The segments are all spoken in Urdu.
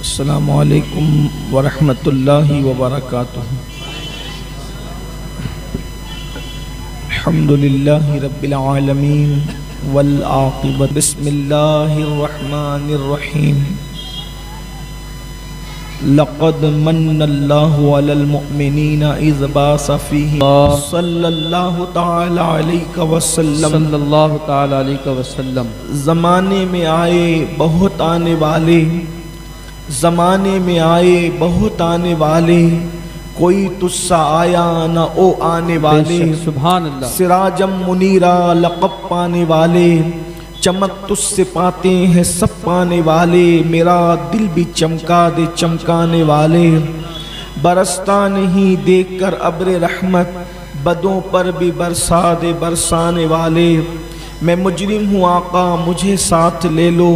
السلام علیکم ورحمۃ اللہ وبرکاتہ۔ الحمد للہ رب العالمین والعاقبۃ بسم اللہ الرحمن الرحیم۔ لقد من اللہ علی المؤمنین اذ بعث فیہم صلی اللہ تعالی علیہ وسلم صلی اللہ تعالی علیہ وسلم۔ زمانے میں آئے بہت آنے والے، زمانے میں آئے بہت آنے والے، کوئی تجھ سا آیا نہ او آنے والے۔ سبحان اللہ۔ سراجم منیرا لقب پانے والے، چمک تجھ سے پاتے ہیں سب پانے والے، میرا دل بھی چمکا دے چمکانے والے۔ برستا نہیں دیکھ کر ابر رحمت، بدوں پر بھی برسا دے برسانے والے۔ میں مجرم ہوں آقا مجھے ساتھ لے لو،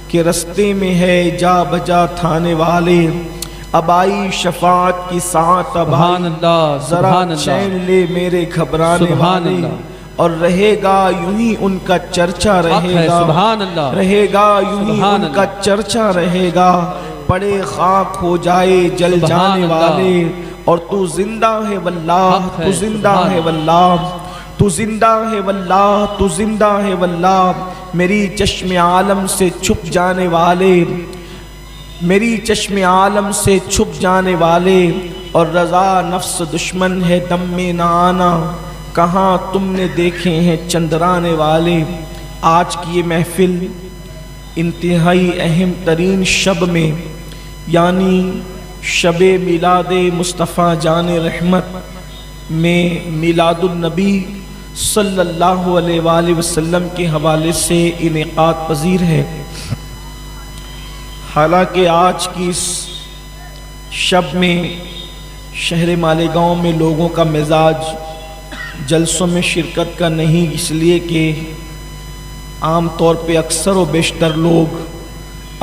کہ رستے میں ہے جا بجا تھانے والے۔ اب آئی شفاعت کی ساعت، اب آئی ذرا چین لے میرے گھبرانے والے۔ اور رہے گا یوں ہی ان کا چرچا رہے گا، رہے گا یوں ہی ان کا چرچا رہے گا۔ پڑے خاک ہو جائے جل جانے والے، اور تو زندہ ہے واللہ تو زندہ ہے واللہ تو زندہ ہے واللہ تو زندہ ہے واللہ۔ میری چشم عالم سے چھپ جانے والے، میری چشم عالم سے چھپ جانے والے۔ اور رضا نفس دشمن ہے دم میں نہ آنا، کہاں تم نے دیکھے ہیں چندرانے والے۔ آج کی یہ محفل انتہائی اہم ترین شب میں، یعنی شب میلاد مصطفیٰ جان رحمت میں میلاد النبی صلی اللہ علیہ وآلہ وسلم کے حوالے سے انعقاد پذیر ہے۔ حالانکہ آج کی اس شب میں شہر مالیگاؤں میں لوگوں کا مزاج جلسوں میں شرکت کا نہیں، اس لیے کہ عام طور پہ اکثر و بیشتر لوگ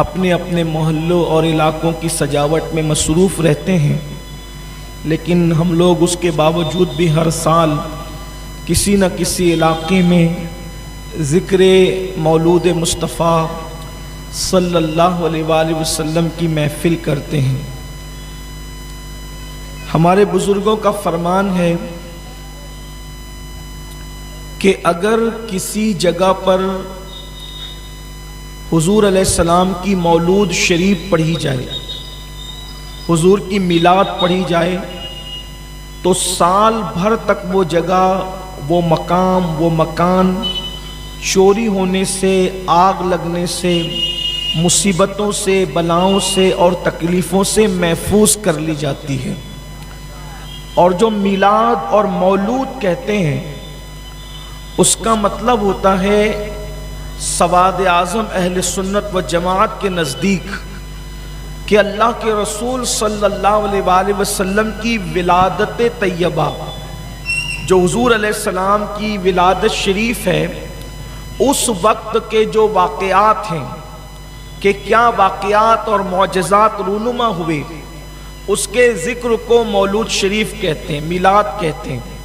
اپنے اپنے محلوں اور علاقوں کی سجاوٹ میں مصروف رہتے ہیں، لیکن ہم لوگ اس کے باوجود بھی ہر سال کسی نہ کسی علاقے میں ذکر مولود مصطفیٰ صلی اللہ علیہ وآلہ وسلم کی محفل کرتے ہیں۔ ہمارے بزرگوں کا فرمان ہے کہ اگر کسی جگہ پر حضور علیہ السلام کی مولود شریف پڑھی جائے، حضور کی میلاد پڑھی جائے، تو سال بھر تک وہ جگہ، وہ مقام، وہ مکان چوری ہونے سے، آگ لگنے سے، مصیبتوں سے، بلاؤں سے اور تکلیفوں سے محفوظ کر لی جاتی ہے۔ اور جو میلاد اور مولود کہتے ہیں، اس کا مطلب ہوتا ہے سواد اعظم اہل سنت و جماعت کے نزدیک کہ اللہ کے رسول صلی اللہ علیہ وآلہ وسلم کی ولادت طیبہ، جو حضور علیہ السلام کی ولادت شریف ہے، اس وقت کے جو واقعات ہیں کہ کیا واقعات اور معجزات رونما ہوئے، اس کے ذکر کو مولود شریف کہتے ہیں، میلاد کہتے ہیں۔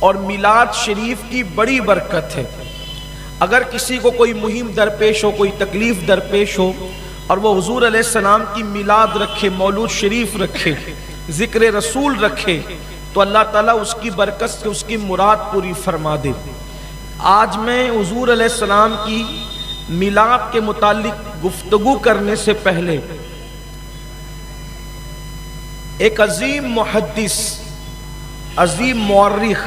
اور میلاد شریف کی بڑی برکت ہے۔ اگر کسی کو کوئی مہم درپیش ہو، کوئی تکلیف درپیش ہو، اور وہ حضور علیہ السلام کی میلاد رکھے، مولود شریف رکھے، ذکر رسول رکھے، تو اللہ تعالیٰ اس کی برکت سے اس کی مراد پوری فرما دے۔ آج میں حضور علیہ السلام کی میلاد کے متعلق گفتگو کرنے سے پہلے ایک عظیم محدث، عظیم مورخ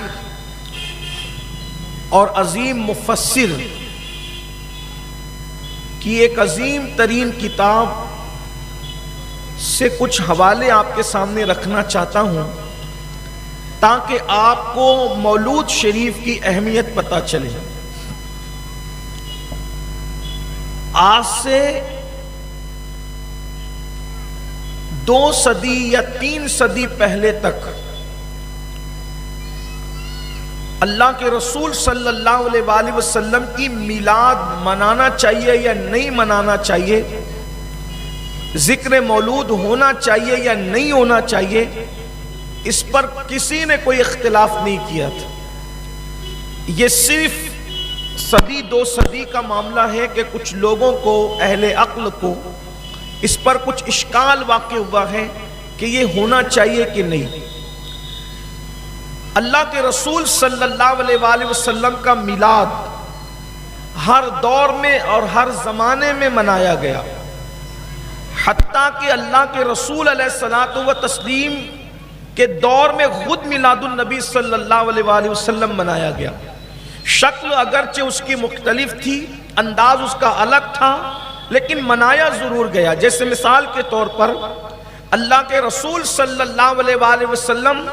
اور عظیم مفسر کی ایک عظیم ترین کتاب سے کچھ حوالے آپ کے سامنے رکھنا چاہتا ہوں، تاکہ آپ کو مولود شریف کی اہمیت پتہ چلے۔ آج سے 2 صدی یا 3 صدی پہلے تک اللہ کے رسول صلی اللہ علیہ وآلہ وسلم کی میلاد منانا چاہیے یا نہیں منانا چاہیے، ذکر مولود ہونا چاہیے یا نہیں ہونا چاہیے، اس پر کسی نے کوئی اختلاف نہیں کیا تھا۔ یہ صرف صدی 2 صدی کا معاملہ ہے کہ کچھ لوگوں کو، اہل عقل کو اس پر کچھ اشکال واقع ہوا ہے کہ یہ ہونا چاہیے کہ نہیں۔ اللہ کے رسول صلی اللہ علیہ وآلہ وسلم کا میلاد ہر دور میں اور ہر زمانے میں منایا گیا، حتیٰ کہ اللہ کے رسول علیہ الصلوۃ والتسلیم کے دور میں خود میلاد النبی صلی اللہ علیہ وآلہ وسلم منایا گیا۔ شکل اگرچہ اس کی مختلف تھی، انداز اس کا الگ تھا، لیکن منایا ضرور گیا۔ جیسے مثال کے طور پر اللہ کے رسول صلی اللہ علیہ وآلہ وسلم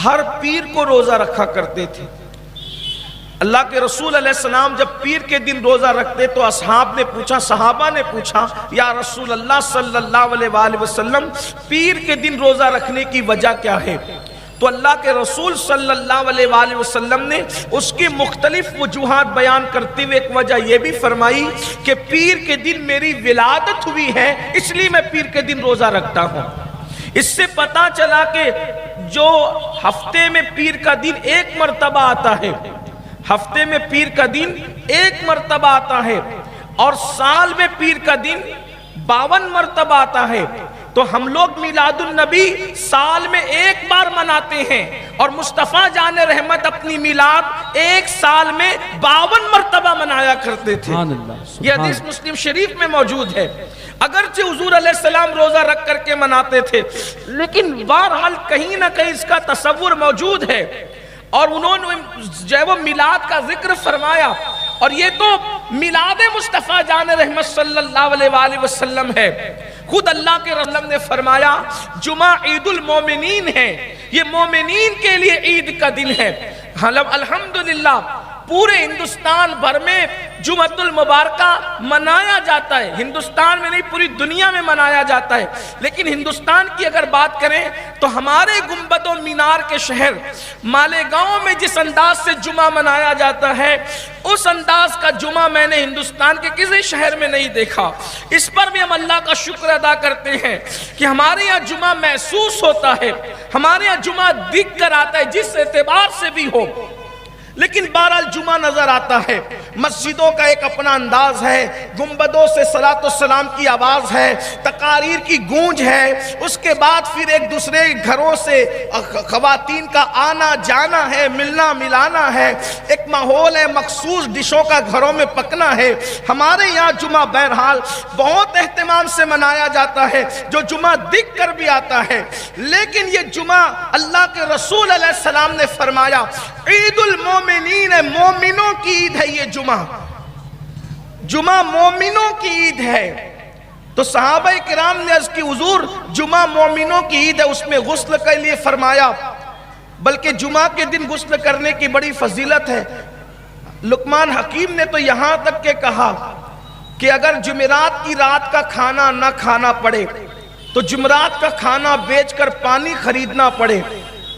ہر پیر کو روزہ رکھا کرتے تھے۔ اللہ کے رسول علیہ السلام جب پیر کے دن روزہ رکھتے تو صحابہ نے پوچھا یا رسول اللہ صلی اللہ علیہ وآلہ وسلم پیر کے دن روزہ رکھنے کی وجہ کیا ہے؟ تو اللہ کے رسول صلی اللہ علیہ وآلہ وسلم نے اس کی مختلف وجوہات بیان کرتے ہوئے ایک وجہ یہ بھی فرمائی کہ پیر کے دن میری ولادت ہوئی ہے، اس لیے میں پیر کے دن روزہ رکھتا ہوں۔ اس سے پتا چلا کہ جو ہفتے میں پیر کا دن ایک مرتبہ آتا ہے، ہفتے میں پیر کا دن ایک مرتبہ آتا ہے، اور سال میں پیر کا دن 52 مرتبہ آتا ہے، تو ہم لوگ میلاد النبی سال میں ایک بار مناتے ہیں، اور مصطفیٰ جان رحمت اپنی میلاد ایک سال میں 52 مرتبہ منایا کرتے تھے۔ یہ حدیث مسلم شریف میں موجود ہے۔ اگرچہ حضور علیہ السلام روزہ رکھ کر کے مناتے تھے، لیکن بہرحال کہیں نہ کہیں اس کا تصور موجود ہے، اور انہوں نے جو ہے وہ میلاد کا ذکر فرمایا، اور یہ تو میلاد مصطفیٰ جان رحمت صلی اللہ علیہ وآلہ وسلم ہے۔ خود اللہ کے رسول نے فرمایا جمعہ عید المومنین ہے، یہ مومنین کے لیے عید کا دن ہے۔ الحمدللہ پورے ہندوستان بھر میں جمعۃ المبارکہ منایا جاتا ہے، ہندوستان میں نہیں پوری دنیا میں منایا جاتا ہے، لیکن ہندوستان کی اگر بات کریں تو ہمارے گنبد و مینار کے شہر مالیگاؤں میں جس انداز سے جمعہ منایا جاتا ہے، اس انداز کا جمعہ میں نے ہندوستان کے کسی شہر میں نہیں دیکھا۔ اس پر بھی ہم اللہ کا شکر ادا کرتے ہیں کہ ہمارے یہاں جمعہ محسوس ہوتا ہے، ہمارے یہاں جمعہ دکھ کر آتا ہے، جس اعتبار سے بھی ہو، لیکن بہرحال جمعہ نظر آتا ہے۔ مسجدوں کا ایک اپنا انداز ہے، گنبدوں سے صلاۃ والسلام کی آواز ہے، تقاریر کی گونج ہے، اس کے بعد پھر ایک دوسرے گھروں سے خواتین کا آنا جانا ہے، ملنا ملانا ہے، ایک ماحول ہے، مخصوص ڈشوں کا گھروں میں پکنا ہے۔ ہمارے یہاں جمعہ بہرحال بہت اہتمام سے منایا جاتا ہے، جو جمعہ دکھ کر بھی آتا ہے، لیکن یہ جمعہ اللہ کے رسول علیہ السلام نے فرمایا عید المومنین ہے، مومنوں کی عید ہے۔ یہ جمعہ مومنوں کی عید ہے۔ تو صحابہ کرام نے عرض کی حضور جمعہ مومنوں کی عید ہے، اس میں غسل کے لیے فرمایا، بلکہ جمعہ کے دن غسل کرنے کی بڑی فضیلت ہے۔ لقمان حکیم نے تو یہاں تک کہ کہا کہ اگر جمعرات کی رات کا کھانا نہ کھانا پڑے تو جمعرات کا کھانا بیچ کر پانی خریدنا پڑے،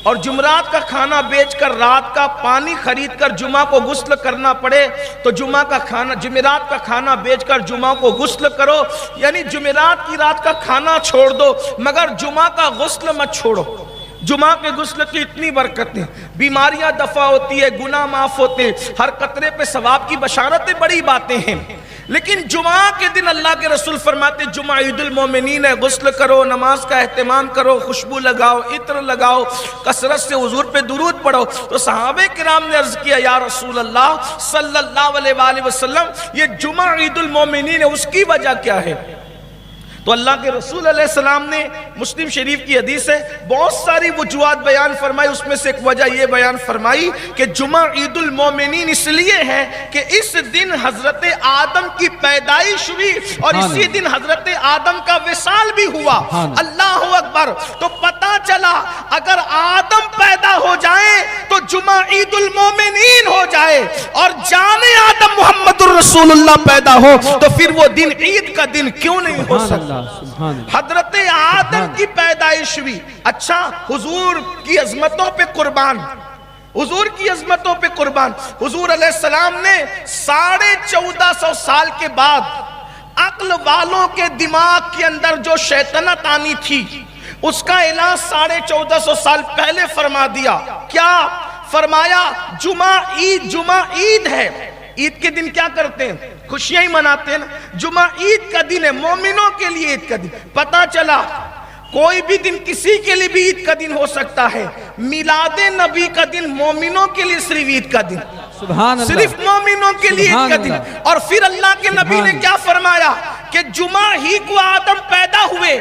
اور جمعرات کا کھانا بیچ کر رات کا پانی خرید کر جمعہ کو غسل کرنا پڑے تو جمعرات کا کھانا بیچ کر جمعہ کو غسل کرو، یعنی جمعرات کی رات کا کھانا چھوڑ دو مگر جمعہ کا غسل مت چھوڑو۔ جمعہ کے غسل کی اتنی برکتیں، بیماریاں دفع ہوتی ہے، گناہ معاف ہوتے ہیں، ہر قطرے پہ ثواب کی بشارتیں، بڑی باتیں ہیں، لیکن جمعہ کے دن اللہ کے رسول فرماتے جمعہ عید المومنین ہے، غسل کرو، نماز کا اہتمام کرو، خوشبو لگاؤ، عطر لگاؤ، کثرت سے حضور پہ درود پڑھو۔ تو صحابہ کرام نے عرض کیا یا رسول اللہ صلی اللہ علیہ وآلہ وسلم یہ جمعہ عید المومنین ہے، اس کی وجہ کیا ہے؟ تو اللہ کے رسول علیہ السلام نے مسلم شریف کی حدیث ہے بہت ساری وجوہات بیان فرمائی، اس میں سے ایک وجہ یہ بیان فرمائی کہ جمعہ عید المومنین اس لیے ہے کہ اس دن حضرت آدم کی پیدائش ہوئی اور اسی دن حضرت آدم کا وصال بھی ہوا۔ اللہ اکبر! تو پتا چلا اگر آدم پیدا ہو جائے تو جمعہ عید المومنین ہو جائے، اور جان آدم محمد الرسول اللہ پیدا ہو تو پھر وہ دن عید کا دن کیوں نہیں ہو سکتا؟ حضرت آدم کی پیدائش ہوئی۔ اچھا، حضور کی عظمتوں پہ قربان، حضور کی عظمتوں پہ قربان، حضور علیہ السلام نے 1450 سال کے بعد عقل والوں کے دماغ کے اندر جو شیطنت آنی تھی اس کا علاج 1450 سال پہلے فرما دیا۔ کیا فرمایا؟ جمعہ عید ہے، عید کے دن کیا کرتے ہیں؟ خوشیاں ہی مناتے ہیں نا. جمعہ عید کا دن ہے، مومنوں کے لیے عید کا دن. پتا چلا کوئی بھی دن کسی کے لیے بھی عید کا دن ہو سکتا ہے. میلاد نبی کا دن مومنوں کے لیے صرف عید کا دن، سبحان اللہ، صرف مومنوں کے لیے عید کا دن. اور پھر اللہ کے نبی نے کیا فرمایا کہ جمعہ ہی کو آدم پیدا ہوئے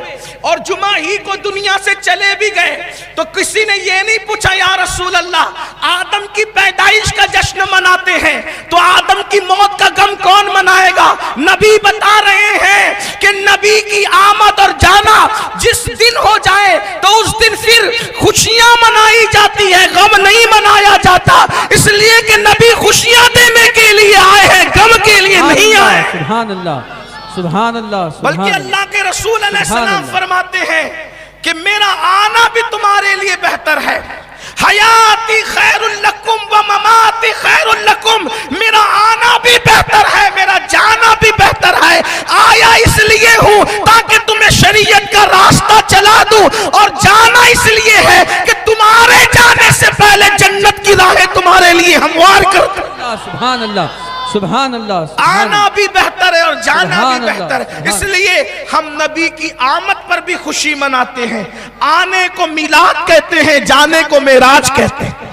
اور جمعہ ہی کو دنیا سے چلے بھی گئے. تو کسی نے یہ نہیں پوچھا یا رسول اللہ آدم کی پیدائش کا جشن مناتے ہیں تو آدم کی موت کا غم کون منائے گا؟ نبی بتا رہے ہیں کہ نبی کی آمد اور جانا جس دن ہو جائے تو اس دن پھر خوشیاں منائی جاتی ہے، غم نہیں منایا جاتا. اس لیے کہ نبی خوشیاں دینے کے لیے آئے ہیں، غم کے لیے نہیں آئے. سبحان اللہ، سبحان اللہ. بلکہ اللہ کے رسول علیہ السلام فرماتے ہیں کہ میرا آنا بھی تمہارے لیے بہتر ہے. حیاتی خیر لکم و مماتی خیر لکم، میرا آنا بھی بہتر ہے، میرا جانا بھی بہتر ہے. آیا اس لیے ہوں تاکہ تمہیں شریعت کا راستہ چلا دوں، اور جانا اس لیے ہے کہ تمہارے جانے سے پہلے جنت کی راہیں تمہارے لیے ہموار کر دوں. سبحان اللہ، سبحان اللہ. آنا بھی بہتر ہے اور جانا بھی بہتر ہے. اس لیے ہم نبی کی آمد پر بھی خوشی مناتے ہیں. آنے کو میلاد کہتے ہیں، جانے کو معراج کہتے ہیں.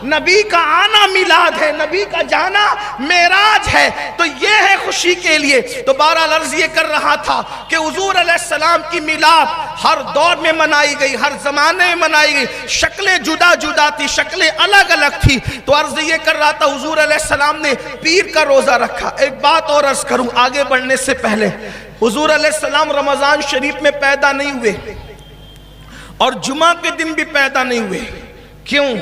نبی کا آنا میلاد ہے، نبی کا جانا معراج ہے. تو یہ ہے خوشی کے لیے. تو بہرحال عرض یہ کر رہا تھا کہ حضور علیہ السلام کی میلاد ہر دور میں منائی گئی، ہر زمانے میں منائی گئی. شکلیں جدا جدا تھی، شکلیں الگ الگ تھی. تو عرض یہ کر رہا تھا حضور علیہ السلام نے پیر کا روزہ رکھا. ایک بات اور عرض کروں آگے بڑھنے سے پہلے، حضور علیہ السلام رمضان شریف میں پیدا نہیں ہوئے اور جمعہ کے دن بھی پیدا نہیں ہوئے. کیوں؟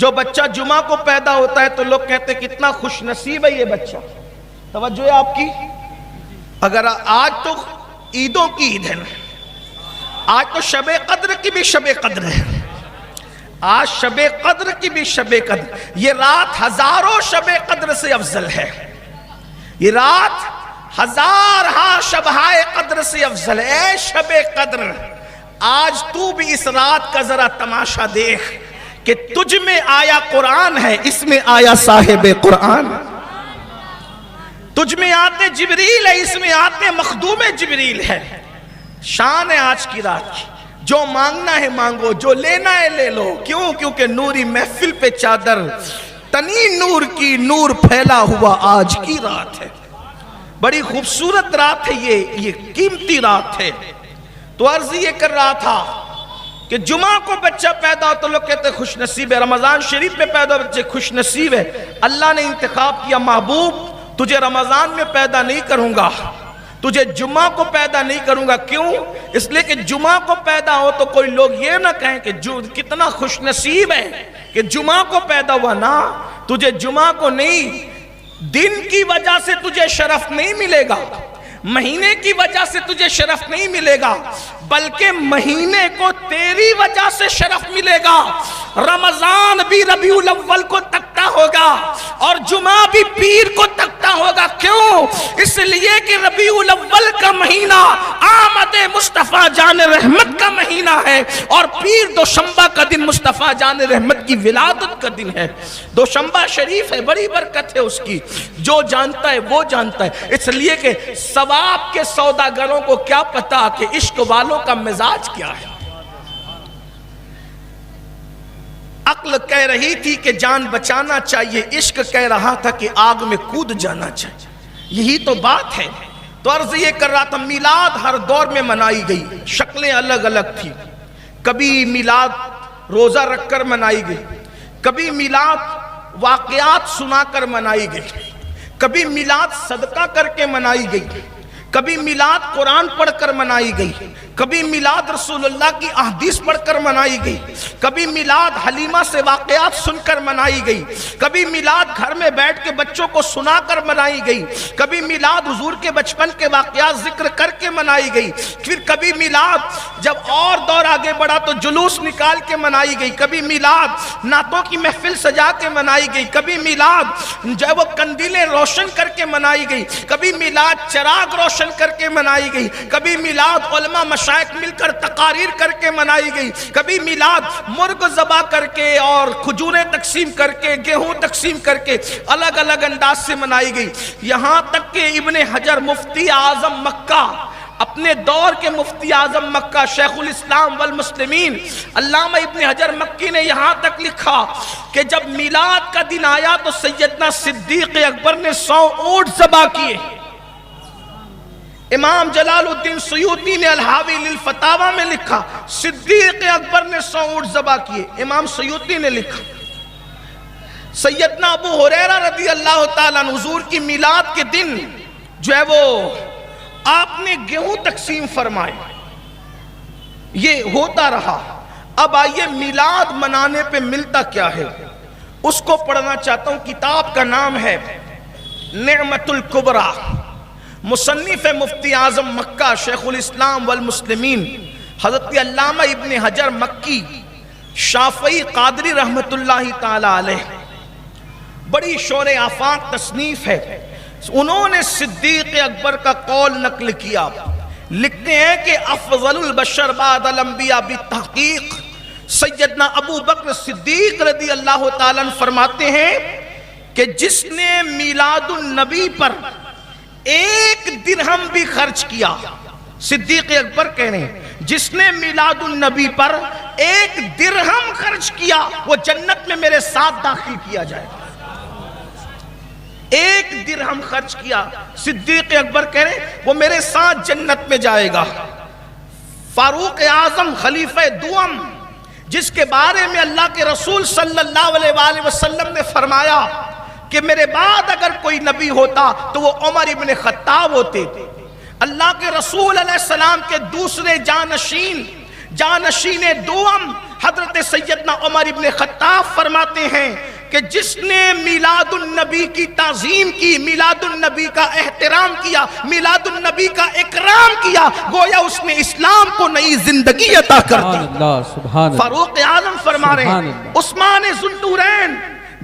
جو بچہ جمعہ کو پیدا ہوتا ہے تو لوگ کہتے ہیں کتنا خوش نصیب ہے یہ بچہ. توجہ ہے آپ کی. اگر آج تو عیدوں کی عید ہے نا، آج تو شب قدر کی بھی شب قدر ہے. آج شب قدر کی بھی شب قدر. یہ رات ہزاروں شب قدر سے افضل ہے. یہ رات ہزارہا شبہائے قدر سے افضل ہے. اے شب قدر، آج تو بھی اس رات کا ذرا تماشا دیکھ کہ تجھ میں آیا قرآن ہے، اس میں آیا صاحب قرآن. تجھ میں آتے جبریل ہے، اس میں آتے مخدوم جبریل ہے. شان ہے آج کی رات کی. جو مانگنا ہے مانگو، جو لینا ہے لے لو. کیوں؟ کیونکہ نوری محفل پہ چادر تنی نور کی، نور پھیلا ہوا آج کی رات ہے. بڑی خوبصورت رات ہے یہ قیمتی رات ہے. تو عرض یہ کر رہا تھا کہ جمعہ کو بچہ پیدا ہو تو لوگ کہتے ہیں خوش نصیب ہے. رمضان شریف میں پیدا ہو بچے خوش نصیب ہے. اللہ نے انتخاب کیا محبوب تجھے رمضان میں پیدا نہیں کروں گا، تجھے جمعہ کو پیدا نہیں کروں گا. کیوں؟ اس لیے کہ جمعہ کو پیدا ہو تو کوئی لوگ یہ نہ کہیں کہ کتنا خوش نصیب ہے کہ جمعہ کو پیدا ہوا. نا، تجھے جمعہ کو نہیں، دن کی وجہ سے تجھے شرف نہیں ملے گا، مہینے کی وجہ سے تجھے شرف نہیں ملے گا، بلکہ مہینے کو تیری وجہ سے شرف ملے گا. رمضان بھی ربیع الاول کو تکتا ہوگا اور جمعہ بھی پیر کو تکتا ہوگا. کیوں؟ اس لیے کہ ربیع الاول کا مہینہ آمد مصطفیٰ جان رحمت کا مہینہ ہے اور پیر دوشنبہ کا دن مصطفیٰ جان رحمت کی ولادت کا دن ہے. دوشنبہ شریف ہے، بڑی برکت ہے اس کی. جو جانتا ہے وہ جانتا ہے. اس لیے کہ ثواب کے سوداگروں کو کیا پتا کہ عشق والوں کا مزاج کیا ہے. عقل کہہ رہی تھی کہ جان بچانا چاہیے، عشق کہہ رہا تھا کہ آگ میں کود جانا چاہیے. یہی تو بات ہے. تو عرض یہ کر رہا تھا میلاد ہر دور میں منائی گئی، شکلیں الگ الگ تھی. کبھی میلاد روزہ رکھ کر منائی گئی، کبھی میلاد واقعات سنا کر منائی گئی، کبھی میلاد صدقہ کر کے منائی گئی، کبھی میلاد قرآن پڑھ کر منائی گئی، کبھی میلاد رسول اللہ کی احادیث پڑھ کر منائی گئی، کبھی میلاد حلیمہ سے واقعات سن کر منائی گئی، کبھی میلاد گھر میں بیٹھ کے بچوں کو سنا کر منائی گئی، کبھی میلاد حضور کے بچپن کے واقعات ذکر کر کے منائی گئی. پھر کبھی میلاد جب اور دور آگے بڑھا تو جلوس نکال کے منائی گئی، کبھی میلاد نعتوں کی محفل سجا کے منائی گئی، کبھی میلاد جو ہے وہ قندیلیں روشن کر کے منائی گئی، کبھی میلاد چراغ روشن کر کے منائی گئی، کبھی میلاد علماء مشائخ مل کر تقاریر کر کے منائی گئی، کبھی میلاد مرغ ذبح کر کے اور کھجوریں تقسیم کر کے، گیہوں تقسیم کر کے الگ الگ انداز سے منائی گئی، یہاں تک کہ ابن حجر مفتی اعظم مکہ، اپنے دور کے مفتی اعظم مکہ شیخ الاسلام والمسلمین علامہ ابن حجر مکی نے یہاں تک لکھا کہ جب میلاد کا دن آیا تو سیدنا صدیق اکبر نے 100 اونٹ ذبح کیے۔ امام جلال الدین سیوطی نے الحاوی للفتاوی میں لکھا صدیق اکبر نے 100 اونٹ ذبح کیے۔ امام سیوطی نے لکھا سیدنا ابو ہریرہ رضی اللہ تعالیٰ عنہ حضور کی میلاد کے دن جو ہے وہ آپ نے گیہوں تقسیم فرمائے، یہ ہوتا رہا۔ اب آئیے میلاد منانے پہ ملتا کیا ہے، اس کو پڑھنا چاہتا ہوں۔ کتاب کا نام ہے نعمت الکبریٰ، مصنف مفتی اعظم مکہ شیخ الاسلام والمسلمین حضرت علامہ ابن حجر مکی شافعی قادری رحمت اللہ تعالی علیہ، بڑی شور آفاق تصنیف ہے۔ انہوں نے صدیق اکبر کا قول نقل کیا، لکھتے ہیں کہ افضل البشر بعد الانبیاء بالتحقیق سیدنا ابو بکر صدیق رضی اللہ تعالیٰ عنہ فرماتے ہیں کہ جس نے میلاد النبی پر 1 درہم بھی خرچ کیا، صدیق اکبر کہہ رہے ہیں جس نے میلاد النبی پر 1 درہم خرچ کیا وہ جنت میں میرے ساتھ داخل کیا جائے گا۔ 1 درہم خرچ کیا، صدیق اکبر کہہ رہے ہیں وہ میرے ساتھ جنت میں جائے گا۔ فاروق اعظم خلیفہ دوم جس کے بارے میں اللہ کے رسول صلی اللہ علیہ وآلہ وسلم نے فرمایا کہ میرے بعد اگر کوئی نبی ہوتا تو وہ عمر ابن خطاب ہوتے، اللہ کے رسول علیہ السلام کے دوسرے جانشین دوم حضرت سیدنا عمر ابن خطاب فرماتے ہیں کہ جس نے میلاد النبی کی تعظیم کی، میلاد النبی کا احترام کیا، میلاد النبی کا اکرام کیا، گویا اس نے اسلام کو نئی زندگی عطا کر دی۔ فاروق اعظم فرما رہے ہیں عثمان ذوالنورین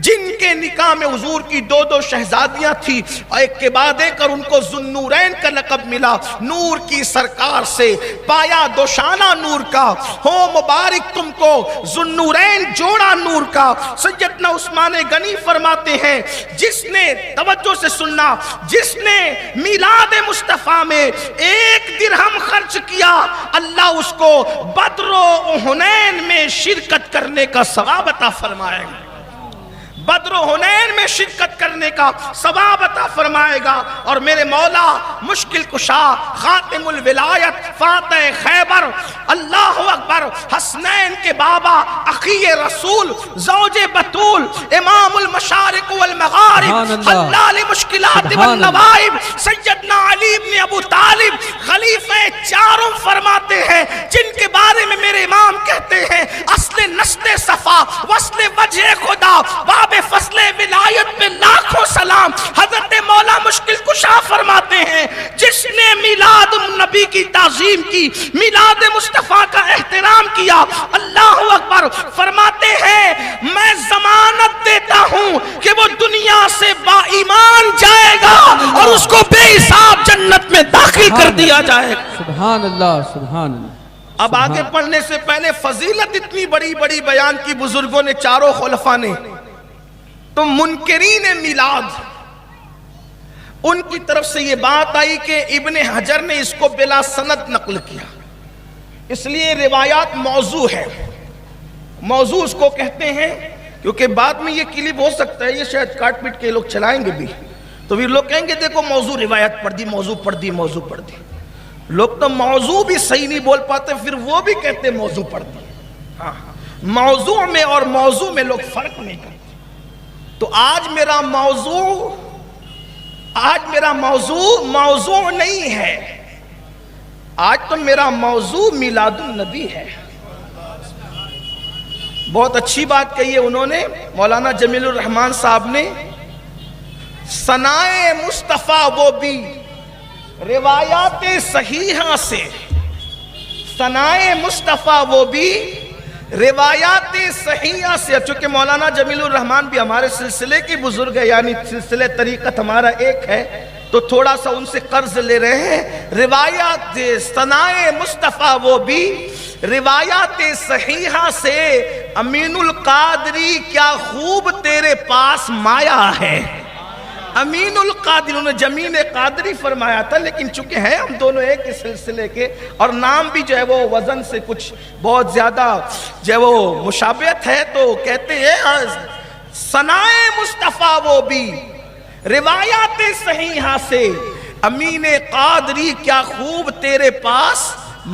جن کے نکاح میں حضور کی 2 شہزادیاں تھی، ایک کے بعد ایک اور ان کو ذوالنورین کا لقب ملا، نور کی سرکار سے پایا دوشانہ نور کا، ہو مبارک تم کو ذوالنورین جوڑا نور کا۔ سیدنا عثمان غنی فرماتے ہیں جس نے، توجہ سے سننا، جس نے میلاد مصطفیٰ میں 1 درہم خرچ کیا اللہ اس کو بدر و حنین میں شرکت کرنے کا ثواب عطا فرمائے گا، بدر و حنین میں شرکت کرنے کا ثواب عطا فرمائے گا۔ اور میرے مولا مشکل کشا خاتم الولایت فاتح خیبر اللہ اکبر حسنین کے بابا اخی رسول زوج بطول امام المشارق والمغارب حلال مشکلات والنوائب سیدنا علی بن ابو طالب خلیفہ 4 فرماتے ہیں جن کے بارے میں میرے امام کہتے ہیں اصل نسل صفا وصل وجہ خدا باب فصل ولایت میں لاکھوں سلام۔ حضرت مولا مشکل کشا فرماتے ہیں جس نے میلاد النبی کی تعظیم کی، میلاد مصطفیٰ کا احترام کیا، اللہ اکبر، فرماتے ہیں میں ضمانت دیتا ہوں کہ وہ دنیا سے با ایمان جائے گا اور اس کو بے حساب جنت میں داخل کر دیا جائے گا۔ سبحان اللہ، سبحان اللہ۔ اب آگے پڑھنے سے پہلے فضیلت اتنی بڑی بڑی بیان کی بزرگوں نے، چاروں خلفاء نے، تو منکرین میلاد ان کی طرف سے یہ بات آئی کہ ابن حجر نے اس کو بلا سند نقل کیا، اس لیے روایات موضوع ہے۔ موضوع اس کو کہتے ہیں کیونکہ بعد میں یہ کلپ ہو سکتا ہے، یہ شاید کاٹ پیٹ کے لوگ چلائیں گے بھی، تو پھر لوگ کہیں گے دیکھو موضوع روایت پڑھ دی، موضوع پڑھ دی، موضوع پڑھ دی۔ لوگ تو موضوع بھی صحیح نہیں بول پاتے، پھر وہ بھی کہتے موضوع پڑھ دی۔ ہاں، موضوع میں اور موضوع میں لوگ فرق نہیں کرتے۔ تو آج میرا موضوع نہیں ہے، آج تو میرا موضوع میلاد النبی ہے۔ بہت اچھی بات کہی ہے انہوں نے، مولانا جمیل الرحمان صاحب نے، ثنائے مصطفیٰ وہ بھی روایات صحیحہ سے، ثنائے مصطفیٰ وہ بھی روایات صحیحہ سے، چونکہ مولانا جمیل الرحمان بھی ہمارے سلسلے کی بزرگ ہے، یعنی سلسلے طریقت ہمارا ایک ہے، تو تو تھوڑا سا ان سے قرض لے رہے ہیں. روایات ثنائے مصطفیٰ وہ بھی روایات صحیحہ سے امین القادری کیا خوب تیرے پاس مایا ہے. امین القادری، انہوں نے جمین قادری فرمایا تھا، لیکن چونکہ ہیں ہم دونوں ایک ہی سلسلے کے اور نام بھی جو ہے وہ وزن سے کچھ بہت زیادہ جو ہے وہ مشابہت ہے، تو کہتے ہیں ثنائے مصطفیٰ وہ بھی روایات صحیحہ سے امین قادری کیا خوب تیرے پاس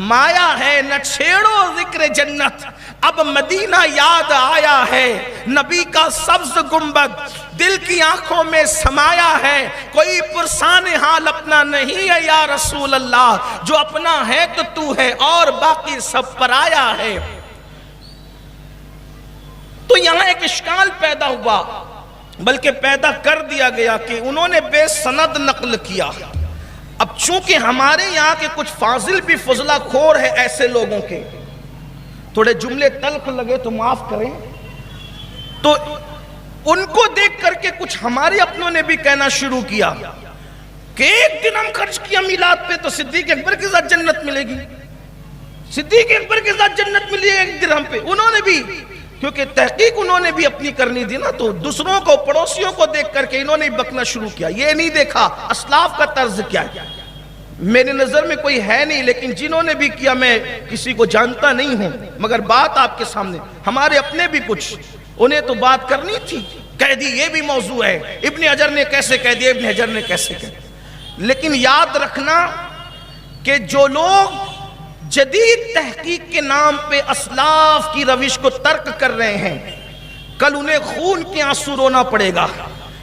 مایا ہے. نہ چھیڑو ذکر جنت اب مدینہ یاد آیا ہے. نبی کا سبز گنبد دل کی آنکھوں میں سمایا ہے. کوئی پرسان حال اپنا نہیں ہے یا رسول اللہ، جو اپنا ہے تو تو ہے اور باقی سب پرایا ہے. تو یہاں ایک اشکال پیدا ہوا، بلکہ پیدا کر دیا گیا کہ انہوں نے بے سند نقل کیا. اب چونکہ ہمارے یہاں کے کچھ فاضل بھی فضلہ خور ہے ایسے لوگوں کے، تھوڑے جملے تلخ لگے تو معاف کریں، تو ان کو دیکھ کر کے کچھ ہمارے اپنوں نے بھی کہنا شروع کیا کہ ایک دن ہم خرچ کیا میلاد پہ تو صدیق اکبر کے ساتھ جنت ملے گی، صدیق اکبر کے ساتھ جنت ملے گی ایک درہم پہ. انہوں نے بھی، کیونکہ تحقیق انہوں نے بھی اپنی کرنی تھی نا، تو دوسروں کو پڑوسیوں کو دیکھ کر کے انہوں نے بکنا شروع کیا. یہ نہیں دیکھا اسلاف کا طرز کیا ہے. میری نظر میں کوئی ہے نہیں، لیکن جنہوں نے بھی کیا میں کسی کو جانتا نہیں ہوں، مگر بات آپ کے سامنے ہمارے اپنے بھی کچھ انہیں تو بات کرنی تھی، کہہ دی یہ بھی موضوع ہے، ابن حجر نے کیسے کہہ دیا، ابن حجر نے کیسے کہہ دیا. لیکن یاد رکھنا کہ جو لوگ جدید تحقیق کے نام پہ اسلاف کی روش کو ترک کر رہے ہیں، کل انہیں خون کے آنسو رونا پڑے گا.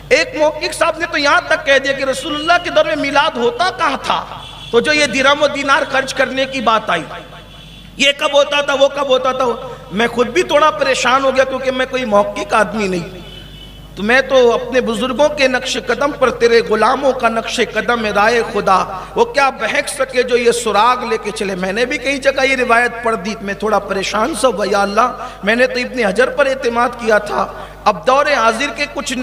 ایک محقق صاحب نے تو یہاں تک کہہ دیا کہ رسول اللہ کے دور میں میلاد ہوتا کہاں تھا، تو جو یہ درہم و دینار خرچ کرنے کی بات آئی، یہ کب ہوتا تھا، وہ کب ہوتا تھا. میں خود بھی تھوڑا پریشان ہو گیا، کیونکہ میں کوئی محقق آدمی نہیں، تو میں تو اپنے بزرگوں کے نقش قدم پر تیرے غلاموں کا نقش قدم رائے خدا، وہ کیا بہک سکے جو یہ سراغ لے کے چلے. میں نے بھی کئی جگہ یہ روایت پڑھ دی، میں تھوڑا پریشان سا ہوا، یا اللہ میں نے تو ابن حجر پر اعتماد کیا تھا، اب دور حاضر کے کچھ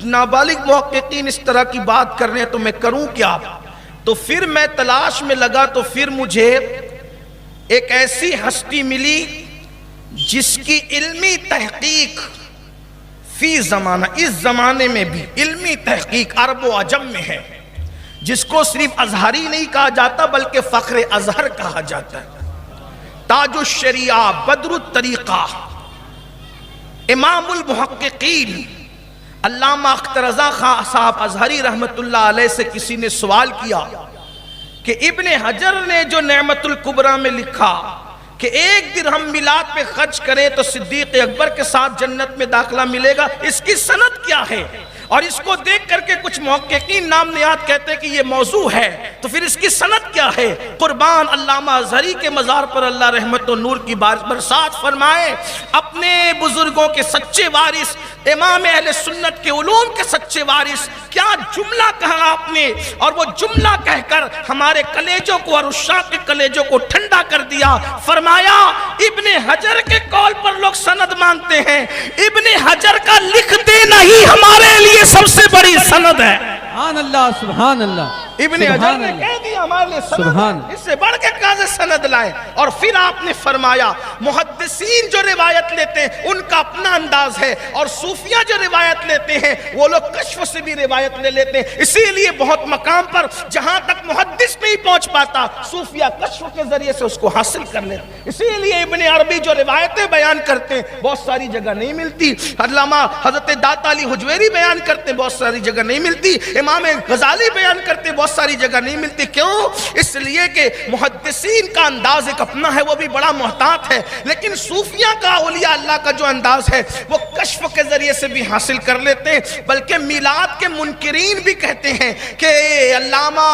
نابالغ محققین اس طرح کی بات کر رہے ہیں تو میں کروں کیا. تو پھر میں تلاش میں لگا، تو پھر مجھے ایک ایسی ہستی ملی جس کی علمی تحقیق فی زمانہ، اس زمانے میں بھی علمی تحقیق عرب و عجم میں ہے، جس کو صرف ازہری نہیں کہا جاتا بلکہ فخر ازہر کہا جاتا ہے. تاج الشریعہ، بدر الطریقہ، امام المحققین علامہ اختر رضا خان صاحب ازہری رحمت اللہ علیہ سے کسی نے سوال کیا کہ ابن حجر نے جو نعمت الکبریٰ میں لکھا کہ ایک درہم میلاد پہ خرچ کرے تو صدیق اکبر کے ساتھ جنت میں داخلہ ملے گا، اس کی سند کیا ہے؟ اور اس کو دیکھ کر کے کچھ محققین نام نہاد کہتے ہیں کہ یہ موضوع ہے، تو پھر اس کی سند کیا ہے؟ قربان علامہ ازہری کے مزار پر اللہ رحمت و نور کی برسات فرمائے. اپنے بزرگوں کے سچے وارث، امام اہل سنت کے علوم کے سچے وارث، کیا جملہ کہا آپ نے، اور وہ جملہ کہہ کر ہمارے کلیجوں کو اور عشاق کے کلیجوں کو ٹھنڈا کر دیا. فرمایا ابن حجر کے قول پر لوگ سند مانگتے ہیں، ابن حجر کا لکھ دینا ہی ہمارے لیے سب سے بڑی سند ہے. سبحان اللہ، سبحان اللہ. ابن حجر نے کہہ دیا ہمارے لیے سند ہے، اس سے بڑھ کے کہاں سند لائے. اور پھر آپ نے فرمایا محدثین جو روایت لیتے ہیں ان کا اپنا انداز ہے، اور صوفیہ جو روایت لیتے ہیں وہ لوگ کشف سے بھی روایت لے لیتے ہیں. اسی لیے بہت مقام پر جہاں تک محدث نہیں پہنچ پاتا، صوفیہ کشف کے ذریعے سے اس کو حاصل کر لیتے. اسی لیے ابن عربی جو روایتیں بیان کرتے ہیں بہت ساری جگہ نہیں ملتی، علامہ حضرت داتا علی حجویری بیان کرتے ہیں بہت ساری جگہ نہیں ملتی، امام غزالی بیان کرتے ہیں بہت ساری جگہ نہیں ملتی. کیوں؟ اس لیے کہ محدثین کا انداز ایک اپنا ہے، وہ بھی بڑا محتاط ہے، لیکن صوفیہ کا، اولیاء اللہ کا جو انداز ہے وہ کشف کے ذریعے سے بھی حاصل کر لیتے ہیں. بلکہ میلاد کے منکرین بھی کہتے ہیں کہ علامہ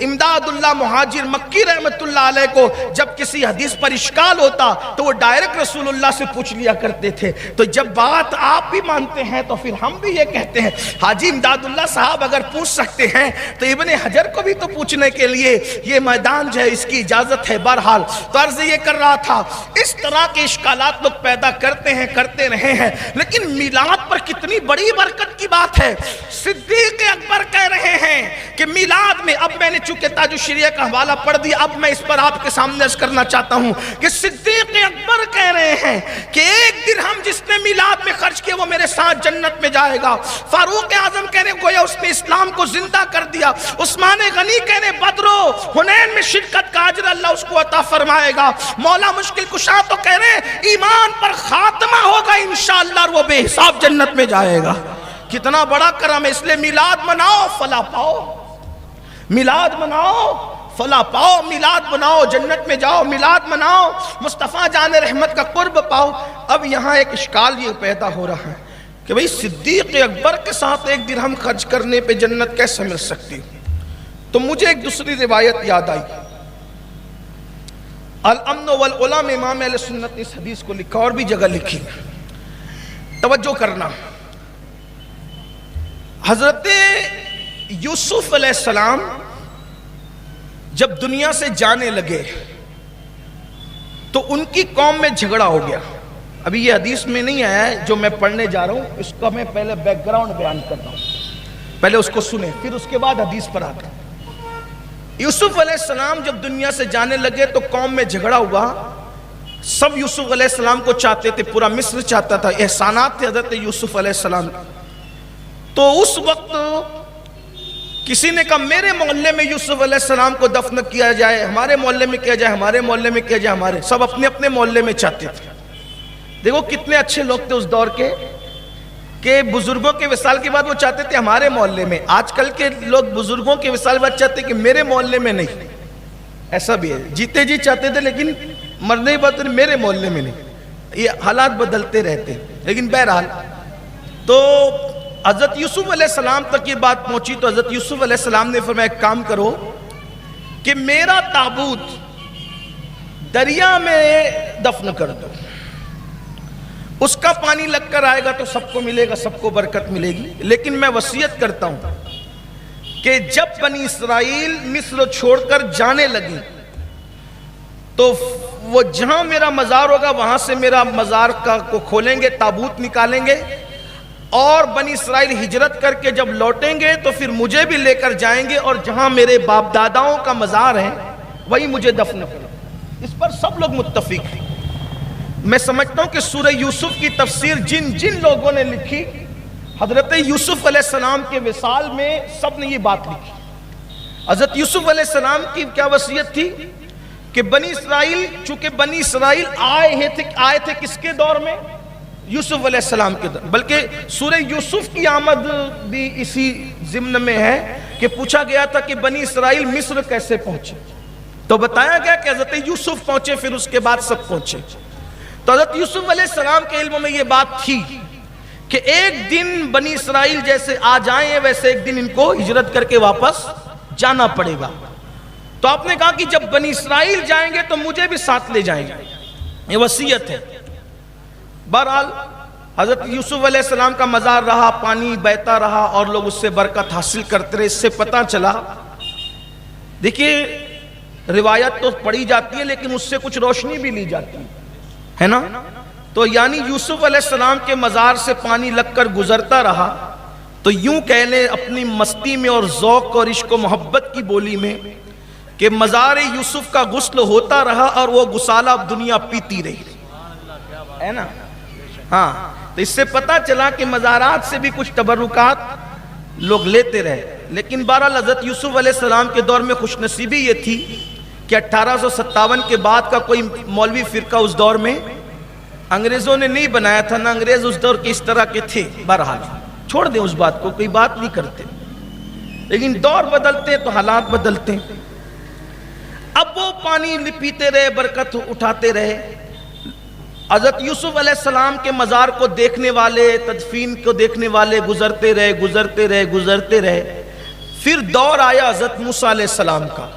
امداد اللہ مہاجر مکی رحمت اللہ علیہ کو جب کسی حدیث پر اشکال ہوتا تو وہ ڈائریکٹ رسول اللہ سے پوچھ لیا کرتے تھے. تو جب بات آپ بھی مانتے ہیں تو پھر ہم بھی یہ کہتے ہیں حاجی امداد اللہ صاحب اگر پوچھ سکتے ہیں تو ابن حجر کو بھی تو پوچھنے کے لیے یہ میدان جو ہے اس کی اجازت ہے. بہرحال تو عرض یہ کر رہا تھا تھا. اس طرح کے اشکالات لوگ پیدا کرتے رہے ہیں. لیکن میلاد پر کتنی بڑی برکت کی بات ہے. صدیق اکبر کہہ رہے ہیں کہ میلاد میں, اب میں نے چونکہ تاج الشریعہ کا حوالہ پڑھ دیا, اب میں اس پر آپ کے سامنے عرض کرنا چاہتا ہوں کہ صدیق اکبر کہہ رہے ہیں کہ 1 درہم جس نے میلاد میں خرچ کیا وہ میرے ساتھ جنت میں جائے گا. فاروق اعظم کہہ رہے گویا اس نے اسلام کو زندہ کر دیا. عثمان غنی کہہ رہے بدر و حنین میں شرکت کا اجر اللہ اس کو عطا فرمائے گا. مولا مشکل کشا تو کہہ رہے ہیں ایمان پر خاتمہ ہوگا انشاءاللہ اور وہ بے حساب جنت میں جائے گا. کتنا بڑا کرم ہے. اس لیے میلاد مناؤ فلاح پاؤ, میلاد مناؤ فلاح پاؤ, میلاد مناؤ جنت میں جاؤ, میلاد مناؤ مصطفیٰ جان رحمت کا قرب پاؤ. اب یہاں ایک اشکال یہ پیدا ہو رہا ہے کہ بھئی صدیق اکبر کے ساتھ 1 درہم خرچ کرنے پہ جنت کیسے مل سکتی. تو مجھے ایک دوسری روایت یاد آئی. الامن والعلا میں امام اہل سنت نے اس حدیث کو لکھا, اور بھی جگہ لکھی. توجہ کرنا, حضرت یوسف علیہ السلام جب دنیا سے جانے لگے تو ان کی قوم میں جھگڑا ہو گیا. ابھی یہ حدیث میں نہیں آیا ہے جو میں پڑھنے جا رہا ہوں, اس کا میں پہلے بیک گراؤنڈ بیان کر رہا ہوں, پہلے اس کو سنیں پھر اس کے بعد حدیث پر آتے. یوسف علیہ السلام جب دنیا سے جانے لگے تو قوم میں جھگڑا ہوا. سب یوسف علیہ السلام کو چاہتے تھے, پورا مصر چاہتا تھا, احسانات تھے حضرت یوسف علیہ السلام. تو اس وقت کسی نے کہا میرے محلے میں یوسف علیہ السلام کو دفن کیا جائے, ہمارے محلے میں کیا جائے, ہمارے محلے میں کیا جائے, ہمارے سب اپنے اپنے محلے میں چاہتے تھے. دیکھو کتنے اچھے لوگ تھے اس دور کے کہ بزرگوں کے وصال کے بعد وہ چاہتے تھے ہمارے محلے میں. آج کل کے لوگ بزرگوں کے وصال کے بعد چاہتے کہ میرے محلے میں نہیں. ایسا بھی ہے, جیتے جی چاہتے تھے لیکن مرنے کے بعد میرے محلے میں نہیں. یہ حالات بدلتے رہتے. لیکن بہرحال تو حضرت یوسف علیہ السلام تک یہ بات پہنچی تو حضرت یوسف علیہ السلام نے فرمایا ایک کام کرو کہ میرا تابوت دریا میں دفن کر دو, اس کا پانی لگ کر آئے گا تو سب کو ملے گا, سب کو برکت ملے گی. لیکن میں وصیت کرتا ہوں کہ جب بنی اسرائیل مصر چھوڑ کر جانے لگی تو وہ جہاں میرا مزار ہوگا وہاں سے میرا مزار کو کھولیں گے, تابوت نکالیں گے, اور بنی اسرائیل ہجرت کر کے جب لوٹیں گے تو پھر مجھے بھی لے کر جائیں گے, اور جہاں میرے باپ داداؤں کا مزار ہے وہی مجھے دفن کریں. اس پر سب لوگ متفق ہیں. میں سمجھتا ہوں کہ سورہ یوسف کی تفسیر جن لوگوں نے لکھی, حضرت یوسف علیہ السلام کے وصال میں سب نے یہ بات لکھی. حضرت یوسف علیہ السلام کی کیا وصیت تھی کہ بنی اسرائیل, چونکہ بنی اسرائیل آئے تھے کس کے دور میں, یوسف علیہ السلام کے دور. بلکہ سورہ یوسف کی آمد بھی اسی ضمن میں ہے کہ پوچھا گیا تھا کہ بنی اسرائیل مصر کیسے پہنچے, تو بتایا گیا کہ حضرت یوسف پہنچے, پھر اس کے بعد سب پہنچے. تو حضرت یوسف علیہ السلام کے علم میں یہ بات تھی کہ ایک دن بنی اسرائیل جیسے آ جائیں ویسے ایک دن ان کو ہجرت کر کے واپس جانا پڑے گا. تو آپ نے کہا کہ جب بنی اسرائیل جائیں گے تو مجھے بھی ساتھ لے جائیں گے, یہ وصیت ہے. بہرحال حضرت یوسف علیہ السلام کا مزار رہا, پانی بہتا رہا اور لوگ اس سے برکت حاصل کرتے رہے. اس سے پتہ چلا, دیکھیے روایت تو پڑھی جاتی ہے لیکن اس سے کچھ روشنی بھی لی جاتی ہے نا. تو یعنی یوسف علیہ السلام کے مزار سے پانی لگ کر گزرتا رہا تو یوں کہہ لیں اپنی مستی میں اور ذوق اور عشق و محبت کی بولی میں کہ مزار یوسف کا غسل ہوتا رہا اور وہ غسالہ اب دنیا پیتی رہی, ہے نا. ہاں, تو اس سے پتہ چلا کہ مزارات سے بھی کچھ تبرکات لوگ لیتے رہے. لیکن بہرحال حضرت یوسف علیہ السلام کے دور میں خوش نصیبی یہ تھی کہ 1857 کے بعد کا کوئی مولوی فرقہ اس دور میں انگریزوں نے نہیں بنایا تھا, نہ انگریز اس دور کے اس طرح کے تھے. بہرحال چھوڑ دیں اس بات کو, کوئی بات نہیں کرتے. لیکن دور بدلتے تو حالات بدلتے. اب وہ پانی پیتے رہے, برکت اٹھاتے رہے. حضرت یوسف علیہ السلام کے مزار کو دیکھنے والے, تدفین کو دیکھنے والے گزرتے رہے. پھر دور آیا حضرت موسیٰ علیہ السلام کا.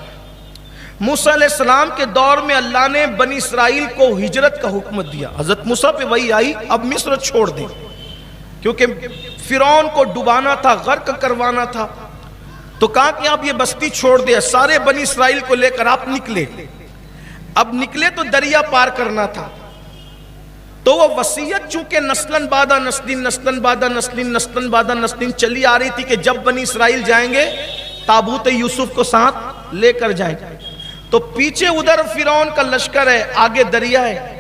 موسیٰ علیہ السلام کے دور میں اللہ نے بنی اسرائیل کو ہجرت کا حکم دیا. حضرت موسیٰ پہ وہی آئی, اب مصر چھوڑ دیں, کیونکہ فرعون کو ڈبانا تھا, غرق کروانا تھا. تو کہا کہ آپ یہ بستی چھوڑ دیں, سارے بنی اسرائیل کو لے کر آپ نکلے. اب نکلے تو دریا پار کرنا تھا، تو وہ وصیت چونکہ نسلن بعد نسلن نسلن بعد نسلن نسلن بعد نسلن چلی آ رہی تھی کہ جب بنی اسرائیل جائیں گے تابوت یوسف کو ساتھ لے کر جائیں گے، تو پیچھے ادھر فرعون کا لشکر ہے، آگے دریا ہے،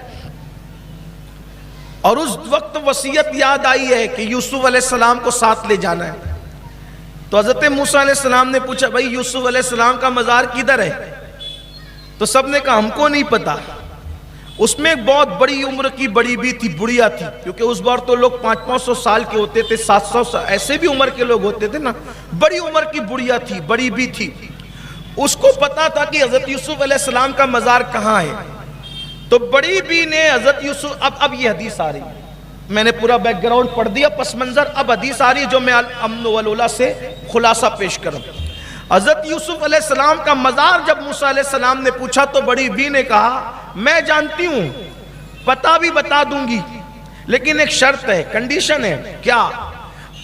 اور اس وقت وصیت یاد آئی ہے کہ یوسف علیہ السلام کو ساتھ لے جانا ہے۔ تو حضرت موسیٰ علیہ السلام نے پوچھا بھائی یوسف علیہ السلام کا مزار کدھر ہے؟ تو سب نے کہا ہم کو نہیں پتا۔ اس میں ایک بہت بڑی عمر کی بڑی بھی تھی، بڑھیا تھی، کیونکہ اس بار تو لوگ 500 سال کے ہوتے تھے، 700 سال ایسے بھی عمر کے لوگ ہوتے تھے نا، بڑی عمر کی بڑھیا تھی، بڑی بھی تھی۔ اس کو پتا تھا کہ حضرت یوسف علیہ السلام کا مزار کہاں ہے، تو بڑی بی نے حضرت یوسف، اب یہ حدیث آ رہی ہے، میں نے پورا بیک گراؤنڈ پڑھ دیا پس منظر، اب حدیث آ رہی ہے جو میں امن والولا سے خلاصہ پیش کروں۔ حضرت یوسف علیہ السلام کا مزار جب موسیٰ علیہ السلام نے پوچھا تو بڑی بی نے کہا میں جانتی ہوں، پتہ بھی بتا دوں گی، لیکن ایک شرط ہے، کنڈیشن ہے، کیا؟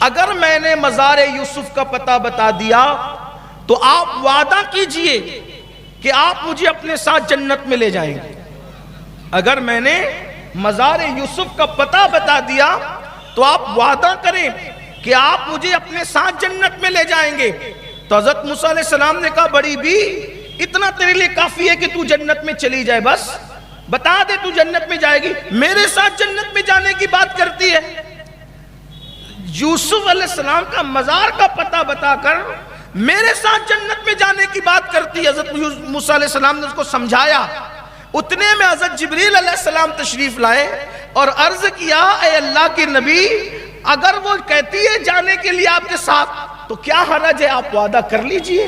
اگر میں نے مزار یوسف کا پتہ بتا دیا تو آپ وعدہ کیجئے کہ آپ مجھے اپنے ساتھ جنت میں لے جائیں گے۔ اگر میں نے مزار یوسف کا پتہ بتا دیا تو آپ وعدہ کریں کہ آپ مجھے اپنے ساتھ جنت میں لے جائیں گے۔ تو حضرت موسیٰ علیہ السلام نے کہا بڑی بھی اتنا تیرے لیے کافی ہے کہ تو جنت میں چلی جائے، بس بتا دے تو جنت میں جائے گی، میرے ساتھ جنت میں جانے کی بات کرتی ہے۔ یوسف علیہ السلام کا مزار کا پتہ بتا کر میرے ساتھ جنت میں جانے کی بات کرتی ہے۔ حضرت موسیٰ علیہ السلام نے اس کو سمجھایا، اتنے میں حضرت جبریل علیہ السلام تشریف لائے اور عرض کیا اے اللہ کے نبی اگر وہ کہتی ہے جانے کے لیے آپ کے ساتھ تو کیا حرج ہے، آپ وعدہ کر لیجئے،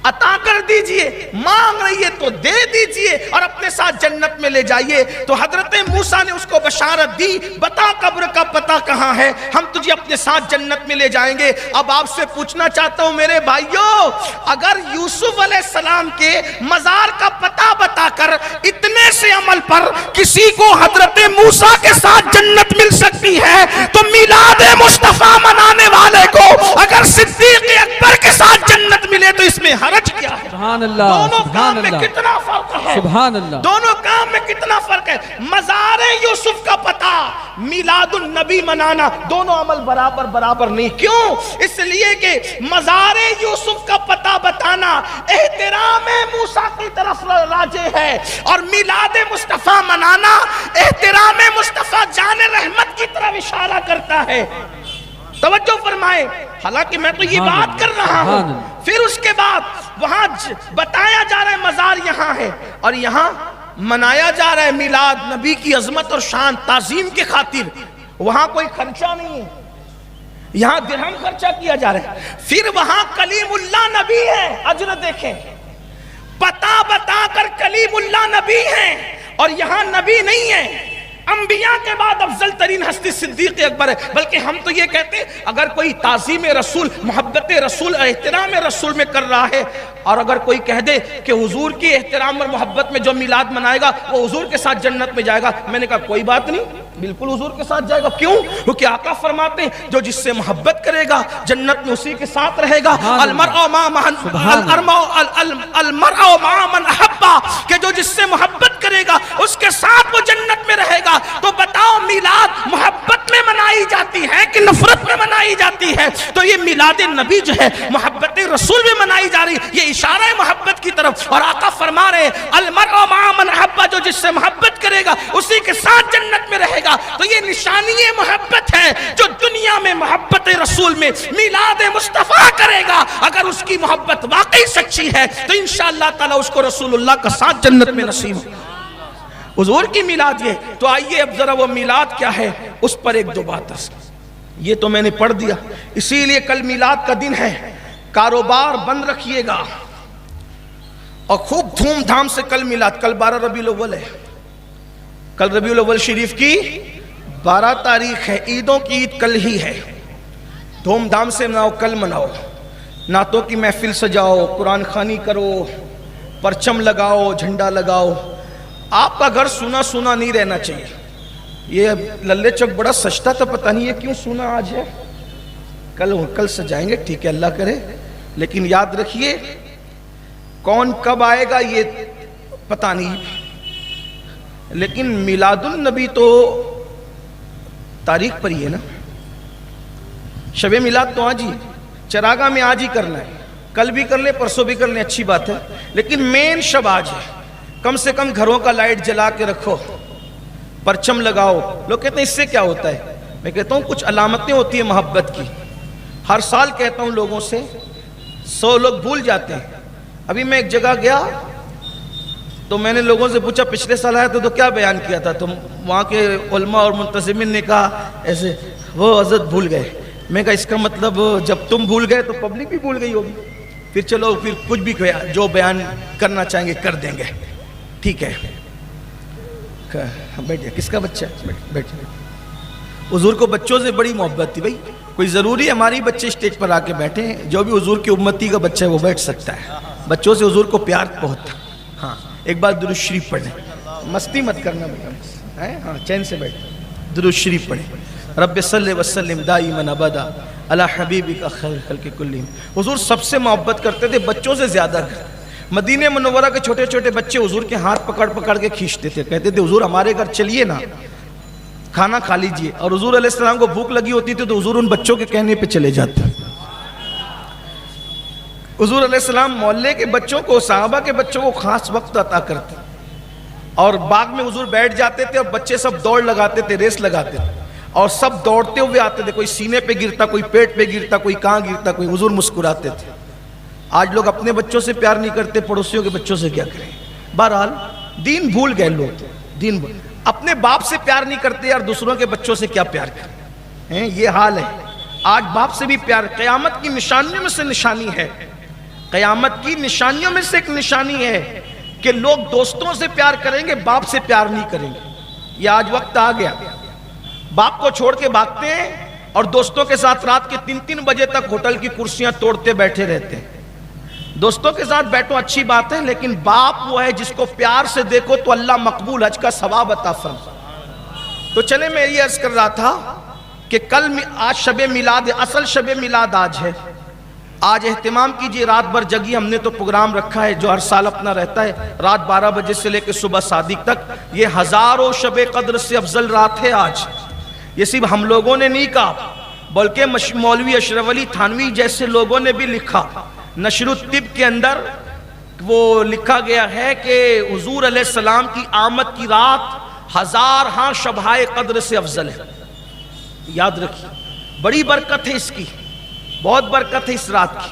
عطا کر دیجئے، مانگ رہی ہے تو دے دیجئے اور اپنے ساتھ جنت میں لے جائیے۔ تو حضرت موسیٰ نے اس کو بشارت دی، بتا قبر کا پتہ کہاں ہے، ہم تجھے اپنے ساتھ جنت میں لے جائیں گے۔ اب آپ سے پوچھنا چاہتا ہوں میرے بھائیوں، اگر یوسف علیہ السلام کے مزار کا پتہ بتا کر اتنے سے عمل پر کسی کو حضرت موسیٰ کے ساتھ جنت مل سکتی ہے تو میلاد مصطفیٰ منانے والے کو اگر صدیق اکبر کے ساتھ جنت ملے تو اس میں حرج کیا ہے؟ سبحان اللہ، دونوں سبحان کام میں اللہ، کتنا فرق ہے، سبحان اللہ، دونوں کام میں کتنا فرق ہے۔ مزار یوسف کا پتہ، میلاد النبی منانا، دونوں عمل برابر برابر نہیں۔ کیوں؟ اس لیے کہ مزار یوسف کا پتہ بتانا احترام موسیٰ کی طرف راجع ہے اور میلاد مصطفیٰ منانا احترام مصطفیٰ جان رحمت کی طرف اشارہ کرتا ہے۔ توجہ فرمائے، حالانکہ میں تو یہ بات کر رہا ہوں، پھر اس کے بعد وہاں بتایا جا رہا ہے مزار یہاں ہے اور یہاں منایا جا رہا ہے میلاد، نبی کی عظمت اور شان تعظیم کے خاطر، وہاں کوئی خرچہ نہیں ہے، یہاں درہم خرچہ کیا جا رہا ہے۔ پھر وہاں کلیم اللہ نبی ہے، اجر دیکھیں، پتہ بتا کر کلیم اللہ نبی ہیں اور یہاں نبی نہیں ہے۔ انبیاء کے بعد افضل ترین ہستی صدیق اکبر ہے، بلکہ ہم تو یہ کہتے ہیں اگر کوئی تعظیم رسول، محبت رسول، احترام رسول میں کر رہا ہے اور اگر کوئی کہہ دے کہ حضور کی احترام اور محبت میں جو میلاد منائے گا وہ حضور کے ساتھ جنت میں جائے گا، میں نے کہا کوئی بات نہیں، بالکل حضور کے ساتھ جائے گا۔ کیوں؟ کیونکہ آقا فرماتے ہیں جو جس سے محبت کرے گا جنت میں اسی کے ساتھ رہے گا۔ المرء مع من احبا، کہ جو جس سے محبت کرے گا اس کے ساتھ وہ جنت میں رہے گا۔ تو بتاؤ میلاد محبت میں منائی جاتی ہے کہ نفرت میں منائی جاتی ہے؟ تو یہ میلاد نبی جو ہے محبت رسول میں منائی جا رہی، یہ اشارہ ہے محبت کی طرف، اور آقا فرما رہے ہیں المرء مع من احبا، جو جس سے محبت کرے گا اسی کے ساتھ جنت میں رہے گا۔ تو یہ نشانی محبت ہے، جو دنیا میں محبت رسول میں میلاد مصطفیٰ کرے گا اگر اس کی محبت واقعی سچی ہے تو انشاءاللہ تعالی اس کو رسول اللہ کا ساتھ جنت میں نصیب ہو۔ حضور کی میلاد یہ، تو آئیے اب ذرا وہ میلاد کیا ہے اس پر ایک دو بات ہے۔ یہ تو میں نے پڑھ دیا، اسی لیے کل میلاد کا دن ہے، کاروبار بند رکھیے گا اور خوب دھوم دھام سے کل میلاد، کل 12 ربیع الاول ہے، کل ربیع الاول شریف کی 12 تاریخ ہے، عیدوں کی عید کل ہی ہے، دھوم دھام سے مناؤ، کل مناؤ، نعتوں کی محفل سجاؤ، قرآن خوانی کرو، پرچم لگاؤ، جھنڈا لگاؤ۔ آپ کا گھر سونا سونا نہیں رہنا چاہیے۔ یہ للے چوک بڑا سجتا تھا، پتہ نہیں یہ کیوں سونا آج ہے، کل سجائیں گے، ٹھیک ہے اللہ کرے، لیکن یاد رکھیے کون کب آئے گا یہ پتہ نہیں۔ لیکن میلاد النبی تو تاریخ پر ہی ہے نا. شب میلاد تو آج ہی، چراغاں میں آج ہی کرنا ہے، کل بھی کر لیں پرسوں بھی کر لیں، اچھی بات ہے، لیکن مین شب آج ہے. کم سے کم گھروں کا لائٹ جلا کے رکھو، پرچم لگاؤ. لوگ کہتے ہیں اس سے کیا ہوتا ہے؟ میں کہتا ہوں کچھ علامتیں ہوتی ہیں محبت کی. ہر سال کہتا ہوں لوگوں سے، 100 لوگ بھول جاتے ہیں. ابھی میں ایک جگہ گیا تو میں نے لوگوں سے پوچھا پچھلے سال آیا تھا تو کیا بیان کیا تھا؟ تو وہاں کے علماء اور منتظمین نے کہا ایسے، وہ حضرت بھول گئے. میں کہا اس کا مطلب جب تم بھول گئے تو پبلک بھی بھول گئی ہوگی. پھر چلو پھر کچھ بھی جو بیان کرنا چاہیں گے کر دیں گے. ٹھیک ہے، بیٹھے. کس کا بچہ ہے؟ بیٹھے. حضور کو بچوں سے بڑی محبت تھی. بھائی کوئی ضروری ہماری بچے اسٹیج پر آ کے بیٹھے ہیں؟ جو بھی حضور کی امتی کا بچہ ہے وہ بیٹھ سکتا ہے. بچوں سے حضور کو پیار بہت تھا. ہاں ایک بار درود شریف پڑھیں، مستی مت کرنا بیٹا. ہاں چین سے بیٹھ. درود شریف پڑھیں. رب صلی وسلم دائما ابدا علی حبیبک خیر خلق کلہم. حضور سب سے محبت کرتے تھے، بچوں سے زیادہ. مدینہ منورہ کے چھوٹے چھوٹے بچے حضور کے ہاتھ پکڑ پکڑ کے کھینچتے تھے، کہتے تھے حضور ہمارے گھر چلیے نا، کھانا کھا لیجئے. اور حضور علیہ السلام کو بھوک لگی ہوتی تھی تو حضور ان بچوں کے کہنے پہ چلے جاتے. حضور علیہ السلام محلے کے بچوں کو، صحابہ کے بچوں کو خاص وقت عطا کرتے اور باغ میں حضور بیٹھ جاتے تھے اور بچے سب دوڑ لگاتے تھے، ریس لگاتے تھے اور سب دوڑتے ہوئے آتے تھے. کوئی سینے پہ گرتا، کوئی پیٹ پہ گرتا، کوئی کہاں گرتا، کوئی. حضور مسکراتے تھے. آج لوگ اپنے بچوں سے پیار نہیں کرتے، پڑوسیوں کے بچوں سے کیا کریں؟ بہرحال دین بھول گئے لوگ. دین اپنے باپ سے پیار نہیں کرتے اور دوسروں کے بچوں سے کیا پیار کریں؟ یہ حال ہے. آج باپ سے بھی پیار. قیامت کی نشانیوں میں سے نشانی ہے، قیامت کی نشانیوں میں سے ایک نشانی ہے کہ لوگ دوستوں سے پیار کریں گے، باپ سے پیار نہیں کریں گے. یہ آج وقت آ گیا. باپ کو چھوڑ کے بھاگتے ہیں اور دوستوں کے ساتھ رات کے 3 بجے تک ہوٹل کی کرسیاں توڑتے بیٹھے رہتے ہیں. دوستوں کے ساتھ بیٹھو اچھی بات ہے، لیکن باپ وہ ہے جس کو پیار سے دیکھو تو اللہ مقبول حج کا ثواب عطا فرمائے. تو چلے میں یہ عرض کر رہا تھا کہ آج شب میلاد، اصل شب میلاد آج ہے. آج اہتمام کیجئے، رات بھر جگی. ہم نے تو پروگرام رکھا ہے جو ہر سال اپنا رہتا ہے، رات 12 بجے سے لے کے صبح صادق تک. یہ ہزاروں شب قدر سے افضل رات ہے آج. یہ صرف ہم لوگوں نے نہیں کہا بلکہ مولوی اشرف علی تھانوی جیسے لوگوں نے بھی لکھا. نشر الطب کے اندر وہ لکھا گیا ہے کہ حضور علیہ السلام کی آمد کی رات 1000 ہاں شبہائے قدر سے افضل ہے. یاد رکھیے، بڑی برکت ہے اس کی، بہت برکت ہے اس رات کی.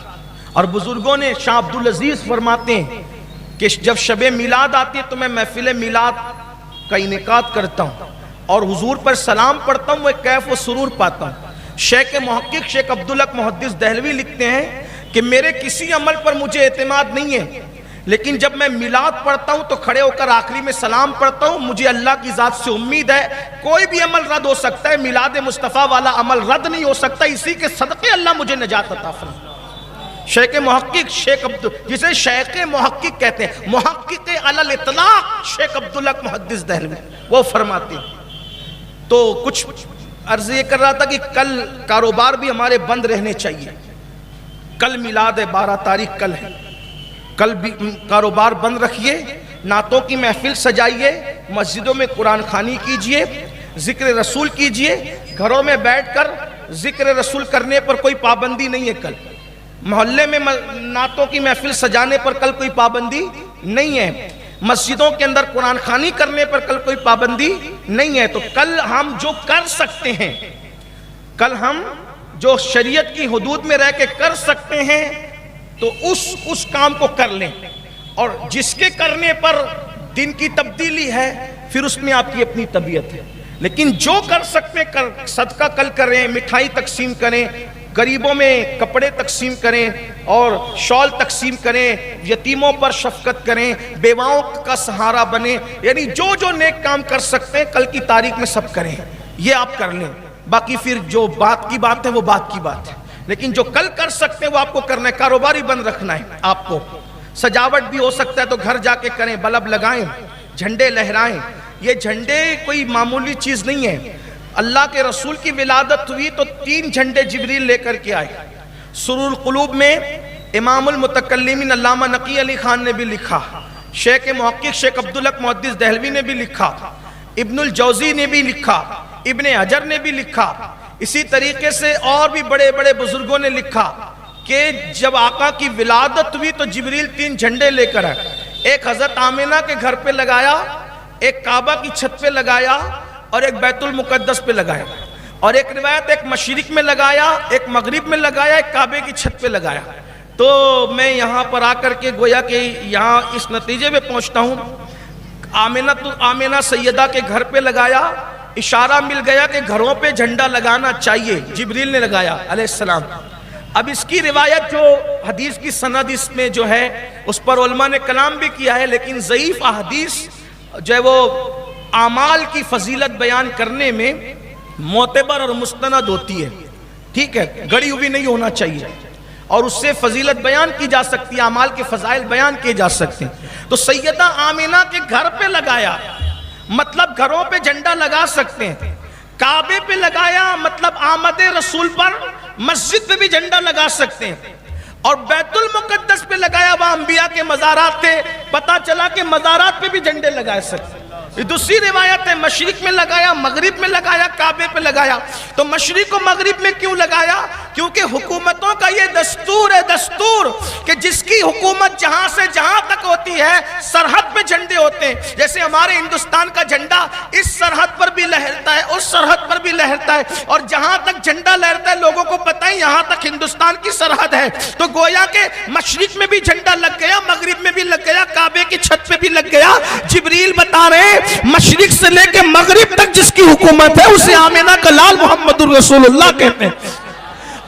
اور بزرگوں نے، شاہ عبدالعزیز فرماتے ہیں کہ جب شب میلاد آتی ہے تو میں محفل میلاد کا انعقاد کرتا ہوں اور حضور پر سلام پڑھتا ہوں، وہ ایک کیف و سرور پاتا ہوں. شیخ محقق شیخ عبدالحق محدث دہلوی لکھتے ہیں کہ میرے کسی عمل پر مجھے اعتماد نہیں ہے، لیکن جب میں میلاد پڑھتا ہوں تو کھڑے ہو کر آخری میں سلام پڑھتا ہوں. مجھے اللہ کی ذات سے امید ہے کوئی بھی عمل رد ہو سکتا ہے، میلاد مصطفیٰ والا عمل رد نہیں ہو سکتا. اسی کے صدقے اللہ مجھے نجات عطا فرمائے. شیخ محقق جسے شیخ محقق کہتے ہیں، محقق علی الاطلاق شیخ عبدالحق محدث دہلوی، وہ فرماتے ہیں. تو کچھ عرض یہ کر رہا تھا کہ کل کاروبار بھی ہمارے بند رہنے چاہیے. کل میلاد ہے، 12 تاریخ کل ہے. کل بھی کاروبار بند رکھیے، نعتوں کی محفل سجائیے، مسجدوں میں قرآن خوانی کیجئے، ذکر رسول کیجئے. گھروں میں بیٹھ کر ذکر رسول کرنے پر کوئی پابندی نہیں ہے. کل محلے میں نعتوں کی محفل سجانے پر کل کوئی پابندی نہیں ہے. مسجدوں کے اندر قرآن خوانی کرنے پر کل کوئی پابندی نہیں ہے. تو کل ہم جو کر سکتے ہیں، کل ہم جو شریعت کی حدود میں رہ کے کر سکتے ہیں تو اس کام کو کر لیں. اور جس کے کرنے پر دن کی تبدیلی ہے پھر اس میں آپ کی اپنی طبیعت ہے. لیکن جو کر سکتے صدقہ کل کریں، مٹھائی تقسیم کریں، غریبوں میں کپڑے تقسیم کریں اور شال تقسیم کریں، یتیموں پر شفقت کریں، بیواؤں کا سہارا بنیں. یعنی جو نیک کام کر سکتے ہیں کل کی تاریخ میں سب کریں. یہ آپ کر لیں. باقی پھر جو بات کی بات ہے وہ بات کی بات ہے، لیکن جو کل کر سکتے ہیں وہ آپ کو کرنا ہے. کاروبار ہی بند رکھنا ہے آپ کو. سجاوٹ بھی ہو سکتا ہے تو گھر جا کے کریں، بلب لگائیں، جھنڈے لہرائیں. یہ جھنڈے کوئی معمولی چیز نہیں ہے. اللہ کے رسول کی ولادت ہوئی تو 3 جھنڈے جبریل لے کر کے آئے. سرور القلوب میں امام المتکلمین علامہ نقی علی خان نے بھی لکھا، شیخ محقق شیخ عبدالحق محدث دہلوی نے بھی لکھا، ابن الجوزی نے بھی لکھا، ابن حجر نے بھی لکھا، اسی طریقے سے اور بھی بڑے بڑے بزرگوں نے لکھا کہ جب آقا کی ولادت ہوئی تو جبریل 3 جھنڈے لے کر آئے، ایک حضرت آمینہ کے گھر پہ لگایا، ایک کعبہ کی چھت پہ لگایا اور ایک بیت المقدس پہ لگایا، اور ایک روایت ایک مشرق میں لگایا، ایک مغرب میں لگایا، ایک کعبے کی چھت پہ لگایا۔ تو میں یہاں پر آ کر کے گویا کہ یہاں اس نتیجے میں پہنچتا ہوں، آمینہ سیدہ کے گھر پہ لگایا، اشارہ مل گیا کہ گھروں پہ جھنڈا لگانا چاہیے، جبریل نے لگایا علیہ السلام۔ اب اس کی روایت جو حدیث کی سند اس میں جو ہے اس پر علماء نے کلام بھی کیا ہے، لیکن ضعیف احادیث جو ہے وہ اعمال کی فضیلت بیان کرنے میں معتبر اور مستند ہوتی ہے، ٹھیک ہے، گڑی ہوئی نہیں ہونا چاہیے، اور اس سے فضیلت بیان کی جا سکتی ہے، اعمال کے فضائل بیان کیے جا سکتے ہیں۔ تو سیدہ آمینہ کے گھر پہ لگایا، مطلب گھروں پہ جھنڈا لگا سکتے ہیں، کعبے پہ لگایا مطلب آمد رسول پر مسجد پہ بھی جھنڈا لگا سکتے ہیں، اور بیت المقدس پہ لگایا، وہاں انبیاء کے مزارات تھے، پتہ چلا کہ مزارات پہ بھی جھنڈے لگا سکتے ہیں۔ دوسری روایت ہے مشرق میں لگایا، مغرب میں لگایا، کعبے پہ لگایا۔ تو مشرق و مغرب میں کیوں لگایا؟ کیونکہ حکومتوں کا یہ دستور ہے، دستور کہ جس کی حکومت جہاں سے جہاں تک ہوتی ہے سرحد پہ جھنڈے ہوتے ہیں۔ جیسے ہمارے ہندوستان کا جھنڈا اس سرحد پر بھی لہرتا ہے، اس سرحد پر بھی لہرتا ہے، اور جہاں تک جھنڈا لہرتا ہے لوگوں کو پتہ ہے یہاں تک ہندوستان کی سرحد ہے۔ تو گویا کہ مشرق میں بھی جھنڈا لگ گیا، مغرب میں بھی لگ گیا، کعبے کی چھت پہ بھی لگ گیا۔ جبریل بتا رہے ہیں مشرق سے لے کے مغرب تک جس کی حکومت ہے اسے آمینہ کا لال محمد الرسول اللہ کہتے ہیں۔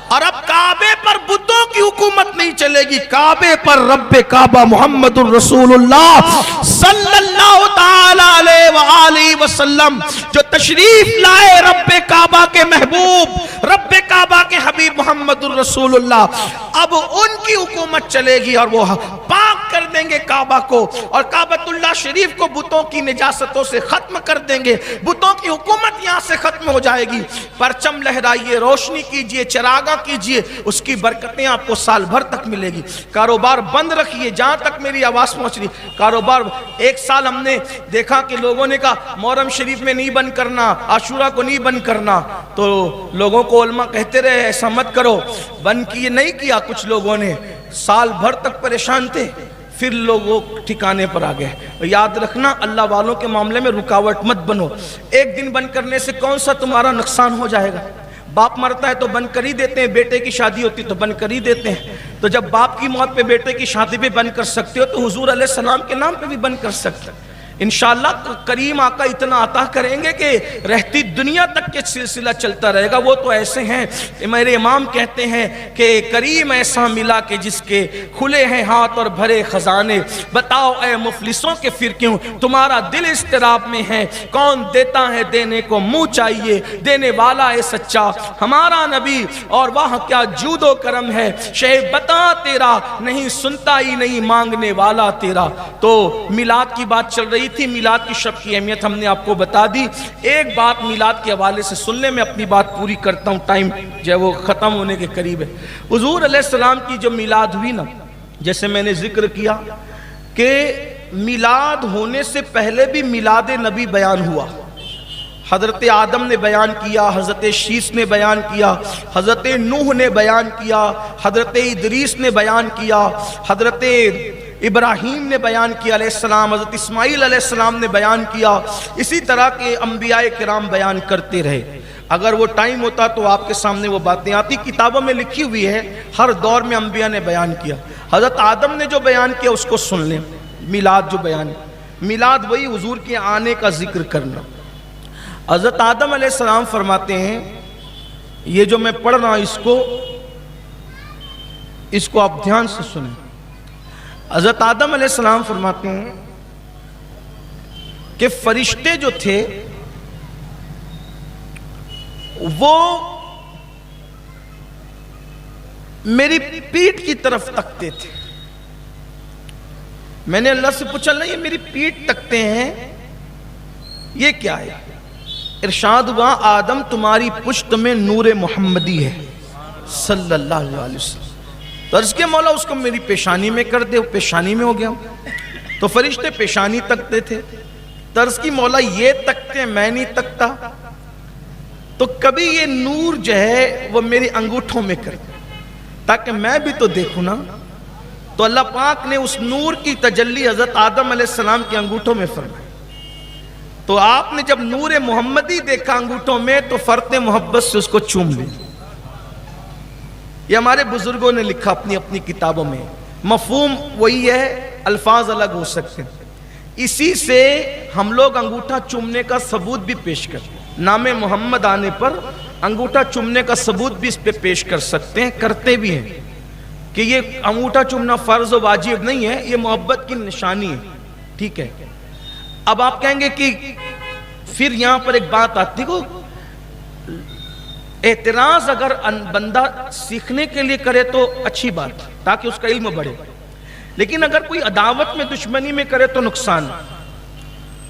اور اب کعبے پر بتوں کی حکومت نہیں چلے گی، کعبے پر رب کعبہ محمد الرسول اللہ صلی اللہ تعالی علیہ وآلہ وسلم جو تشریف لائے، رب کعبہ کے محبوب، رب کعبہ کے حبیب محمد الرسول اللہ، اب ان کی حکومت چلے گی، اور وہ پاک کر دیں گے کعبہ کو، اور کعبۃ اللہ شریف کو بتوں کی نجاستوں سے ختم کر دیں گے، بتوں کی حکومت یہاں سے ختم ہو جائے گی۔ پرچم لہرائیے، روشنی کیجئے، چراغاں کیجئے، اس کی برکتیں آپ کو سال بھر تک ملے گی۔ کاروبار بند رکھیے، جہاں تک میری آواز پہنچ رہی، کاروبار 1 سال ہم نے دیکھا کہ لوگوں نے کہا محرم شریف میں نہیں بند کرنا، عاشورہ کو نہیں بند کرنا، تو لوگوں کو علماء کہتے رہے ایسا مت کرو، بند کیے نہیں کیا، کچھ لوگوں نے سال بھر تک پریشان تھے، پھر لوگوں ٹھکانے پر آ گئے۔ یاد رکھنا اللہ والوں کے معاملے میں رکاوٹ مت بنو، ایک دن بند کرنے سے کون سا تمہارا نقصان ہو جائے گا؟ باپ مرتا ہے تو بند کر ہی دیتے ہیں، بیٹے کی شادی ہوتی تو بند کر ہی دیتے ہیں، تو جب باپ کی موت پہ بیٹے کی شادی بھی بند کر سکتے ہو تو حضور علیہ السلام کے نام پہ بھی بند کر سکتے ہیں۔ انشاءاللہ کریم آقا اتنا عطا کریں گے کہ رہتی دنیا تک کے سلسلہ چلتا رہے گا۔ وہ تو ایسے ہیں، میرے امام کہتے ہیں کہ کریم ایسا ملا کہ جس کے کھلے ہیں ہاتھ اور بھرے خزانے، بتاؤ اے مفلسوں کے پھر کیوں تمہارا دل اضطراب میں ہے، کون دیتا ہے دینے کو منہ چاہیے، دینے والا ہے سچا ہمارا نبی، اور وہاں کیا جود و کرم ہے، شہ بتا تیرا نہیں سنتا ہی نہیں مانگنے والا تیرا۔ تو میلاد کی بات چل رہی تھی، میلاد کی شب کی اہمیت ہم نے آپ کو بتا دی۔ ایک بات میلاد کے حوالے سے سن لیں، میں اپنی بات پوری کرتا ہوں، ٹائم جو ہے وہ ختم ہونے کے قریب ہے۔ حضور علیہ السلام کی جو میلاد ہوئی نا، جیسے میں نے ذکر کیا کہ میلاد ہونے سے پہلے بھی میلاد نبی بیان ہوا، حضرت آدم نے بیان کیا، حضرت شیس نے بیان کیا، حضرت نوح نے بیان کیا، حضرت ادریس نے بیان کیا، حضرت ابراہیم نے بیان کیا علیہ السلام، حضرت اسماعیل علیہ السلام نے بیان کیا، اسی طرح کے انبیاء کرام بیان کرتے رہے۔ اگر وہ ٹائم ہوتا تو آپ کے سامنے وہ باتیں آتی، کتابوں میں لکھی ہوئی ہے، ہر دور میں انبیاء نے بیان کیا۔ حضرت آدم نے جو بیان کیا اس کو سن لیں، میلاد جو بیان ہے، میلاد وہی حضور کے آنے کا ذکر کرنا۔ حضرت آدم علیہ السلام فرماتے ہیں، یہ جو میں پڑھ رہا ہوں اس کو آپ دھیان سے سنیں۔ حضرت آدم علیہ السلام فرماتے ہیں کہ فرشتے جو تھے وہ میری پیٹھ کی طرف تکتے تھے۔ میں نے اللہ سے پوچھا، اللہ یہ میری پیٹھ تکتے ہیں یہ کیا ہے؟ ارشاد ہوا آدم تمہاری پشت میں نور محمدی ہے صلی اللہ علیہ وسلم۔ تو عرض کیا مولا اس کو میری پیشانی میں کر دے، پیشانی میں ہو گیا۔ تو فرشتے پیشانی تکتے تھے. طرز کی مولا یہ تکتے میں نہیں تکتا, تو کبھی یہ نور جو ہے وہ میری انگوٹھوں میں کر تاکہ میں بھی تو دیکھوں نا. تو اللہ پاک نے اس نور کی تجلی حضرت آدم علیہ السلام کے انگوٹھوں میں فرمائی. تو آپ نے جب نور محمدی دیکھا انگوٹھوں میں تو فرط محبت سے اس کو چوم لیا. یہ ہمارے بزرگوں نے لکھا اپنی اپنی کتابوں میں. مفہوم وہی ہے, الفاظ الگ ہو سکتے ہیں. اسی سے ہم لوگ انگوٹھا چومنے کا ثبوت بھی پیش کرتے ہیں. نام محمد آنے پر انگوٹھا چومنے کا ثبوت بھی اس پہ پیش کر سکتے ہیں, کرتے بھی ہیں. کہ یہ انگوٹھا چومنا فرض و واجب نہیں ہے, یہ محبت کی نشانی ہے. ٹھیک ہے. اب آپ کہیں گے کہ پھر یہاں پر ایک بات آتی ہے, اعتراض اگر بندہ سیکھنے کے لیے کرے تو اچھی بات تاکہ اس کا علم بڑھے, لیکن اگر کوئی عداوت میں دشمنی میں کرے تو نقصان.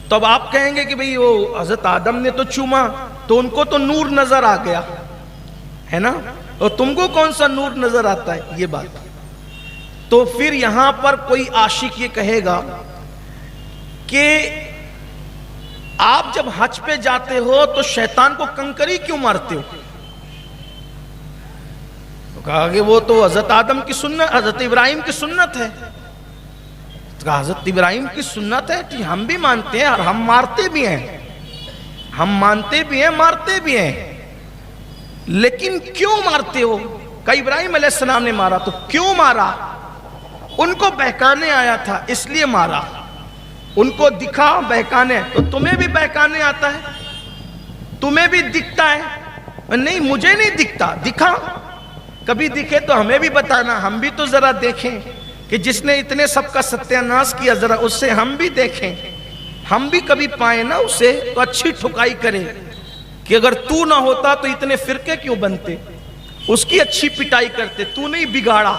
تو اب آپ کہیں گے کہ بھئی وہ حضرت آدم نے تو چوما تو ان کو تو نور نظر آ گیا ہے نا, اور تم کو کون سا نور نظر آتا ہے, یہ بات. تو پھر یہاں پر کوئی عاشق یہ کہے گا کہ آپ جب حج پہ جاتے ہو تو شیطان کو کنکری کیوں مارتے ہو؟ تو کہا کہ وہ تو حضرت آدم کی سنت, حضرت ابراہیم کی سنت ہے. تو کہا حضرت ابراہیم کی سنت ہے کہ ہم بھی مانتے ہیں اور ہم مارتے بھی ہیں, ہم مانتے بھی ہیں مارتے بھی ہیں, لیکن کیوں مارتے ہو؟ کہ ابراہیم علیہ السلام نے مارا. تو کیوں مارا؟ ان کو بہکانے آیا تھا اس لیے مارا. ان کو دکھا بہکانے, تو تمہیں بھی بہکانے آتا ہے, تمہیں بھی دکھتا ہے. نہیں مجھے نہیں دکھتا, دکھا. کبھی دکھے تو ہمیں بھی بتانا, ہم بھی تو ذرا دیکھیں کہ جس نے اتنے سب کا ستیہ ناش کیا ذرا اس سے ہم بھی دیکھیں, ہم بھی کبھی پائیں نا اسے تو اچھی ٹھکائی کریں کہ اگر تو نہ ہوتا تو اتنے فرقے کیوں بنتے, اس کی اچھی پٹائی کرتے. تو نہیں بگاڑا,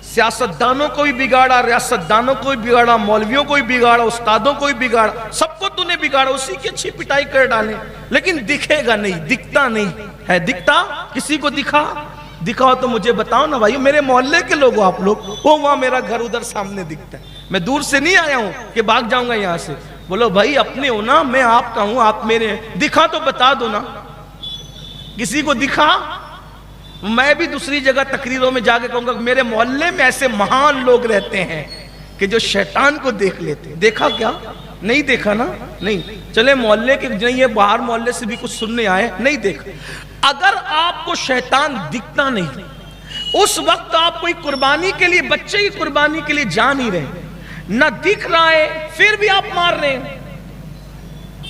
سیاستدانوں کو بھی بگاڑا, ریاستدانوں کو بھی بگاڑا, مولویوں کو بھی بگاڑا, استادوں کو بھی بگاڑا, سب کو تو نے بگاڑا, اسی کی اچھی پٹائی کر ڈالیں. لیکن دکھے گا نہیں, دکھتا نہیں ہے. دکھتا کسی کو دکھاؤ تو مجھے بتاؤ نا بھائی, میرے محلے کے لوگ آپ لوگ, وہ وہاں میرا گھر ادھر سامنے دکھتا ہے, میں دور سے نہیں آیا ہوں کہ بھاگ جاؤں گا یہاں سے. بولو بھائی اپنے ہو نا, میں آپ کا ہوں, آپ میرے ہیں, دکھا تو بتا دو نا. کسی کو دکھا, میں بھی دوسری جگہ تقریروں میں جا کے کہوں گا میرے محلے میں ایسے مہان لوگ رہتے ہیں کہ جو شیطان کو دیکھ لیتے. دیکھا کیا؟ نہیں دیکھا نا, نہیں. چلے محلے کے نہیں ہے, باہر محلے سے بھی کچھ سننے آئے, نہیں دیکھا. اگر آپ کو شیطان دکھتا نہیں, اس وقت آپ کوئی قربانی کے لیے, بچے کی قربانی کے لیے جا نہیں رہے, نہ دکھ رہا ہے, پھر بھی آپ مار رہے ہیں.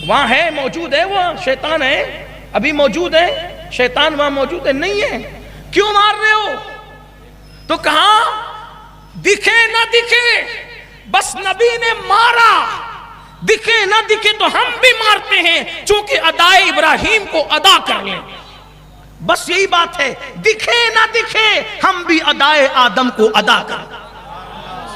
وہاں ہے, موجود ہے, وہ شیطان ہے, ابھی موجود ہے شیطان, وہاں موجود ہے, نہیں ہے, کیوں مار رہے ہو؟ تو کہا دکھے نہ دکھے, بس نبی نے مارا, دکھے نہ دکھے تو ہم بھی مارتے ہیں, چونکہ ادائے ابراہیم کو ادا کر لیں. بس یہی بات ہے, دکھے نہ دکھے ہم بھی ادائے آدم کو ادا کر.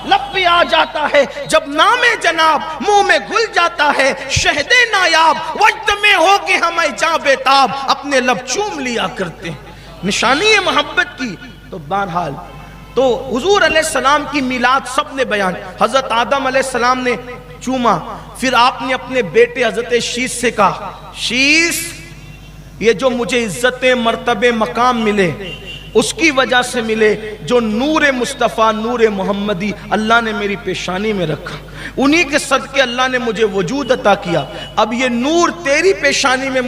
لب پہ آ جاتا ہے جب نام جناب, منہ میں گھل جاتا ہے شہد نایاب, وجد میں ہو کے ہمیں جاں بیتاب, اپنے لب چوم لیا کرتے ہیں. نشانی ہے محبت کی. تو بہرحال تو حضور علیہ السلام کی میلاد سب نے بیان. حضرت آدم علیہ السلام نے چوما, پھر آپ نے اپنے بیٹے حضرت شیس سے کہا, شیس یہ جو مجھے عزت مرتبے مقام ملے اس کی وجہ سے ملے جو نور مصطفیٰ نور محمدی اللہ نے میری پیشانی میں رکھا, انہی کے صدقے اللہ نے مجھے وجود عطا کیا. اب یہ نور تیری پیشانی میں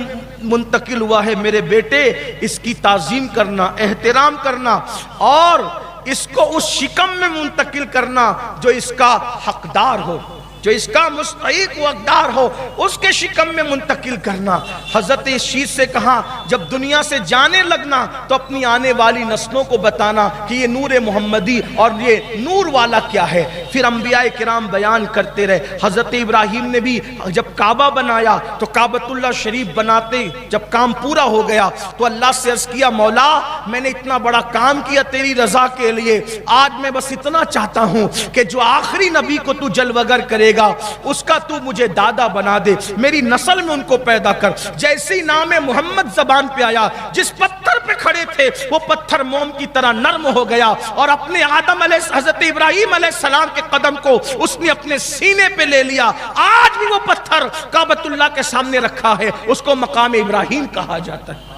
منتقل ہوا ہے میرے بیٹے, اس کی تعظیم کرنا, احترام کرنا, اور اس کو اس شکم میں منتقل کرنا جو اس کا حقدار ہو, جو اس کا مستحق و حقدار ہو, اس کے شکم میں منتقل کرنا. حضرت شیس سے کہا جب دنیا سے جانے لگنا تو اپنی آنے والی نسلوں کو بتانا کہ یہ نور محمدی اور یہ نور والا کیا ہے. پھر انبیاء کرام بیان کرتے رہے. حضرت ابراہیم نے بھی جب کعبہ بنایا تو کعبۃ اللہ شریف بناتے جب کام پورا ہو گیا تو اللہ سے عرض کیا, مولا میں نے اتنا بڑا کام کیا تیری رضا کے لیے, آج میں بس اتنا چاہتا ہوں کہ جو آخری نبی کو تو جلوگر کرے گا اس کا تو مجھے دادا بنا دے, میری نسل میں ان کو پیدا کر. جیسے ہی نام محمد زبان پہ آیا, جس پتھر پہ کھڑے تھے وہ پتھر موم کی طرح نرم ہو گیا, اور اپنے آدم علیہ حضرت ابراہیم علیہ السلام کے کے قدم کو اس نے اپنے سینے پہ لے لیا. آج بھی وہ پتھر کعبۃ اللہ کے سامنے رکھا ہے, اس کو مقام ابراہیم کہا جاتا ہے.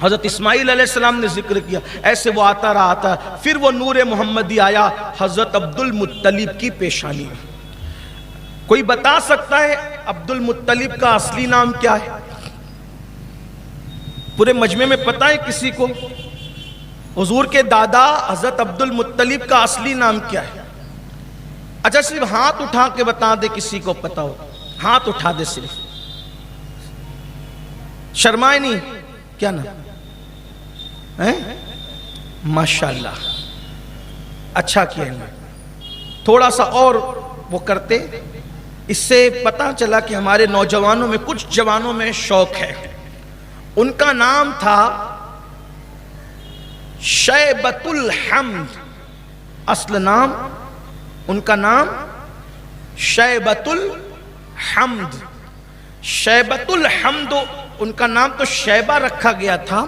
حضرت اسماعیل علیہ السلام نے ذکر کیا, ایسے وہ آتا رہا. پھر وہ نور محمدی آیا حضرت عبد المطلب کی پیشانی میں. کوئی بتا سکتا ہے عبد المطلب کا اصلی نام کیا ہے؟ پورے مجمع میں پتہ ہے کسی کو؟ حضور کے دادا حضرت عبد المطلب کا اصلی نام کیا ہے؟ اچھا صرف ہاتھ اٹھا کے بتا دے کسی کو پتا ہو, ہاتھ اٹھا دے صرف, شرمائے نہیں. کیا نام؟ ماشاءاللہ, اچھا کیا ہے. تھوڑا سا اور وہ کرتے, اس سے پتا چلا کہ ہمارے نوجوانوں میں, کچھ جوانوں میں شوق ہے. ان کا نام تھا شیبۃ الحمد. اصل نام ان کا نام شیبۃ الحمد. شیبۃ الحمد ان کا نام تو شیبہ رکھا گیا تھا,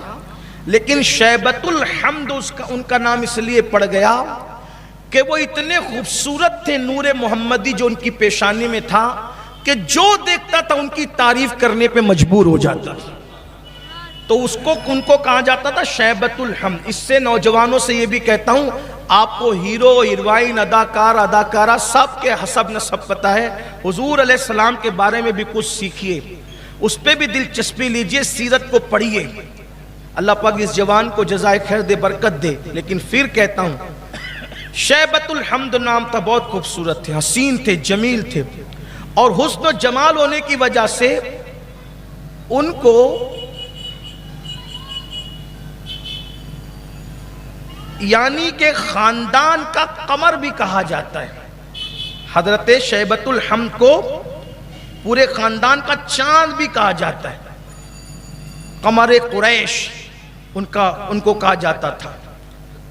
لیکن شیبۃ الحمد ان کا نام اس لیے پڑ گیا کہ وہ اتنے خوبصورت تھے. نور محمدی جو ان کی پیشانی میں تھا کہ جو دیکھتا تھا ان کی تعریف کرنے پہ مجبور ہو جاتا تھا. تو ان کو کہا جاتا تھا شیبۃ الحمد. اس سے نوجوانوں سے یہ بھی کہتا ہوں, آپ کو ہیرو, ہیروئن, اداکار, اداکارہ سب کے حسب نسب پتہ ہے. حضور علیہ السلام کے بارے میں بھی کچھ سیکھیے, اس پہ بھی دلچسپی لیجئے, سیرت کو پڑھیے. اللہ پاک اس جوان کو جزائے خیر دے, برکت دے. لیکن پھر کہتا ہوں شیبۃ الحمد نام تھا, بہت خوبصورت تھے, حسین تھے, جمیل تھے, اور حسن و جمال ہونے کی وجہ سے ان کو یعنی کہ خاندان کا قمر بھی کہا جاتا ہے. حضرت شیبۃ الحمد کو پورے خاندان کا چاند بھی کہا جاتا ہے. قمر قریش ان کو کہا جاتا تھا.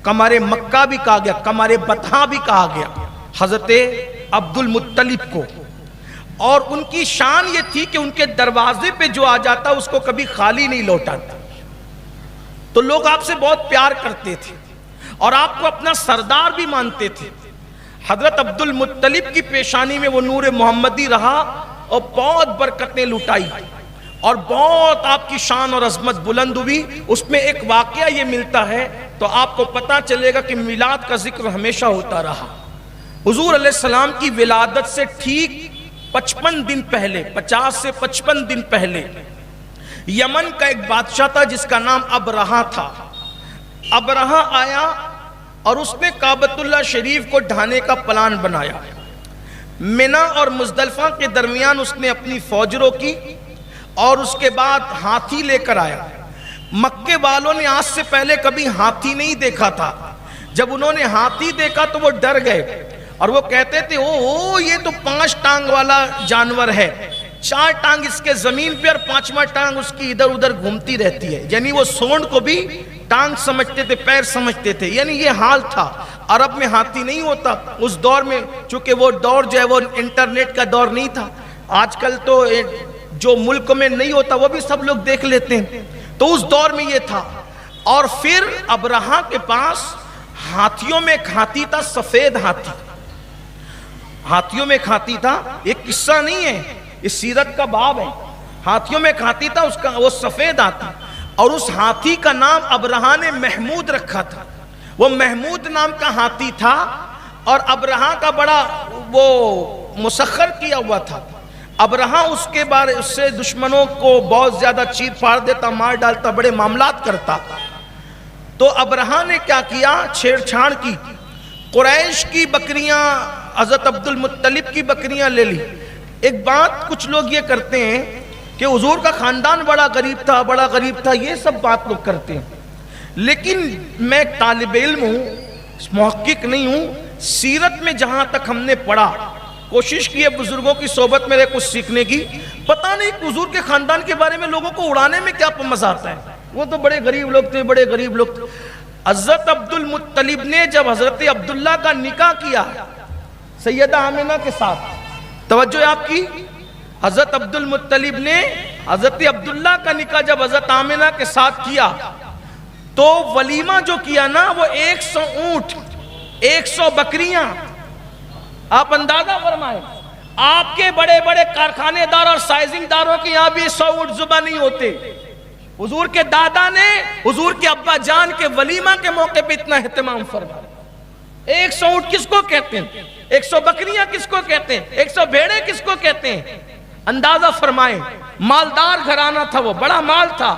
قمر مکہ بھی کہا گیا, قمر بطحا بھی کہا گیا حضرت عبد المطلب کو. اور ان کی شان یہ تھی کہ ان کے دروازے پہ جو آ جاتا اس کو کبھی خالی نہیں لوٹاتا. تو لوگ آپ سے بہت پیار کرتے تھے اور آپ کو اپنا سردار بھی مانتے تھے. حضرت عبد المطلب کی پیشانی میں وہ نور محمدی رہا اور بہت برکتیں لٹائی اور بہت آپ کی شان اور عظمت بلند ہوئی. اس میں ایک واقعہ یہ ملتا ہے تو آپ کو پتا چلے گا کہ میلاد کا ذکر ہمیشہ ہوتا رہا. حضور علیہ السلام کی ولادت سے ٹھیک 55 دن پہلے, 50 سے 55 دن پہلے, یمن کا ایک بادشاہ تھا جس کا نام ابرہہ تھا. ابرہہ آیا اور اس نے کعبۃ اللہ شریف کو ڈھانے کا پلان بنایا. منا اور مزدلفہ کے درمیان اس نے اپنی فوج روکی اور اس کے بعد ہاتھی لے کر آیا. مکے والوں نے آج سے پہلے کبھی ہاتھی نہیں دیکھا تھا. جب انہوں نے ہاتھی دیکھا تو وہ ڈر گئے اور وہ کہتے تھے او یہ تو 5 ٹانگ والا جانور ہے, 4 ٹانگ اس کے زمین پہ اور 5واں ٹانگ اس کی ادھر ادھر گھومتی رہتی ہے. یعنی وہ سونڈ کو بھی ٹانگ سمجھتے تھے, پیر سمجھتے تھے. یعنی یہ حال تھا. عرب میں ہاتھی نہیں ہوتا اس دور میں, چونکہ وہ دور جو ہے وہ انٹرنیٹ کا دور نہیں تھا. آج کل تو جو ملک میں نہیں ہوتا وہ بھی سب لوگ دیکھ لیتے ہیں. تو اس دور میں یہ تھا. اور پھر ابرہہ کے پاس ہاتھیوں میں ایک ہاتھی تھا, سفید ہاتھی. ہاتھیوں میں ایک ہاتھی تھا, ایک قصہ نہیں ہے, اس سیرت کا باب ہے. ہاتھیوں میں ایک ہاتھی تھا, اس کا وہ سفید ہاتھی, اور اس ہاتھی کا نام ابرہہ نے محمود رکھا تھا. وہ محمود نام کا ہاتھی تھا اور ابرہہ کا بڑا وہ مسخر کیا ہوا تھا. ابرہہ اس کے بارے اس سے دشمنوں کو بہت زیادہ چیر پھاڑ دیتا, مار ڈالتا, بڑے معاملات کرتا. تو ابرہہ نے کیا کیا, چھیڑ چھاڑ کی. قریش کی بکریاں, حضرت عبد المطلب کی بکریاں لے لی. ایک بات کچھ لوگ یہ کرتے ہیں کہ حضور کا خاندان بڑا غریب تھا, بڑا غریب تھا, یہ سب بات لوگ کرتے ہیں. لیکن میں طالب علم ہوں, محقق نہیں ہوں. سیرت میں جہاں تک ہم نے پڑھا, کوشش کی ہے بزرگوں کی صحبت میں رہ کچھ سیکھنے کی. پتہ نہیں کہ حضور کے خاندان کے بارے میں لوگوں کو اڑانے میں کیا مزہ آتا ہے. وہ تو بڑے غریب لوگ تھے, بڑے غریب لوگ تھے. حضرت عبد المطلب نے جب حضرت عبداللہ کا نکاح کیا سیدہ آمنہ کے ساتھ, توجہ آپ کی, حضرت عبد المطلب نے حضرت عبداللہ کا نکاح جب حضرت آمنہ کے ساتھ کیا تو ولیمہ جو کیا نا, وہ 100 اونٹ, 100 بکریاں آپ اندازہ فرمائیں، آپ کے بڑے بڑے کارخانے دار اور سائزنگ داروں کے یہاں بھی 100 اونٹ ذبح نہیں ہوتے. حضور کے دادا نے حضور کے ابا جان کے ولیمہ کے موقع پہ اتنا اہتمام فرمایا. 100 اونٹ کس کو کہتے ہیں؟ 100 بکریاں کس کو کہتے ہیں؟ 100 بھیڑیں کس کو کہتے ہیں؟ اندازہ فرمائیں، مالدار گھرانہ تھا، وہ بڑا مال تھا.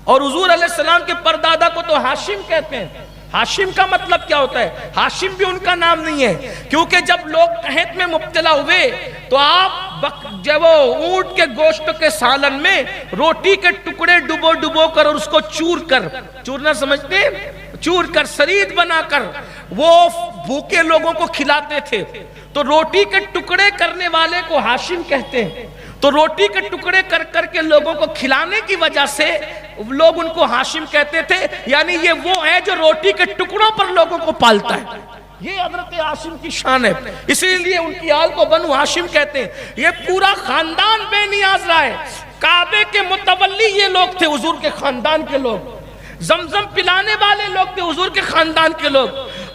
اور حضور علیہ السلام کے پردادا کو تو ہاشم کہتے ہیں. ہاشم کا مطلب کیا ہوتا ہے؟ ہاشم بھی ان کا نام نہیں ہے، کیونکہ جب لوگ قحط میں مبتلا ہوئے تو آپ جب وہ اونٹ کے گوشت کے سالن میں روٹی کے ٹکڑے ڈبو ڈبو کر اور اس کو چورنا سمجھتے ہیں، چور کر سرید بنا کر وہ بھوکے لوگوں کو کھلاتے تھے. تو روٹی کے ٹکڑے کرنے والے کو ہاشم کہتے ہیں. تو روٹی کے ٹکڑے کر کر کے لوگوں کو کھلانے کی وجہ سے لوگ ان کو ہاشم کہتے تھے. یعنی یہ وہ ہے جو روٹی کے ٹکڑوں پر لوگوں کو پالتا ہے. یہ حضرت ہاشم کی شان ہے، اسی لیے ان کی آل کو بنو ہاشم کہتے ہیں. یہ پورا خاندان بے نیاز رہا ہے. کعبے کے متولی یہ لوگ تھے، حضور کے خاندان کے لوگ. زمزم پلانے والے لوگ تھے، حضور کے خاندان کے لوگ.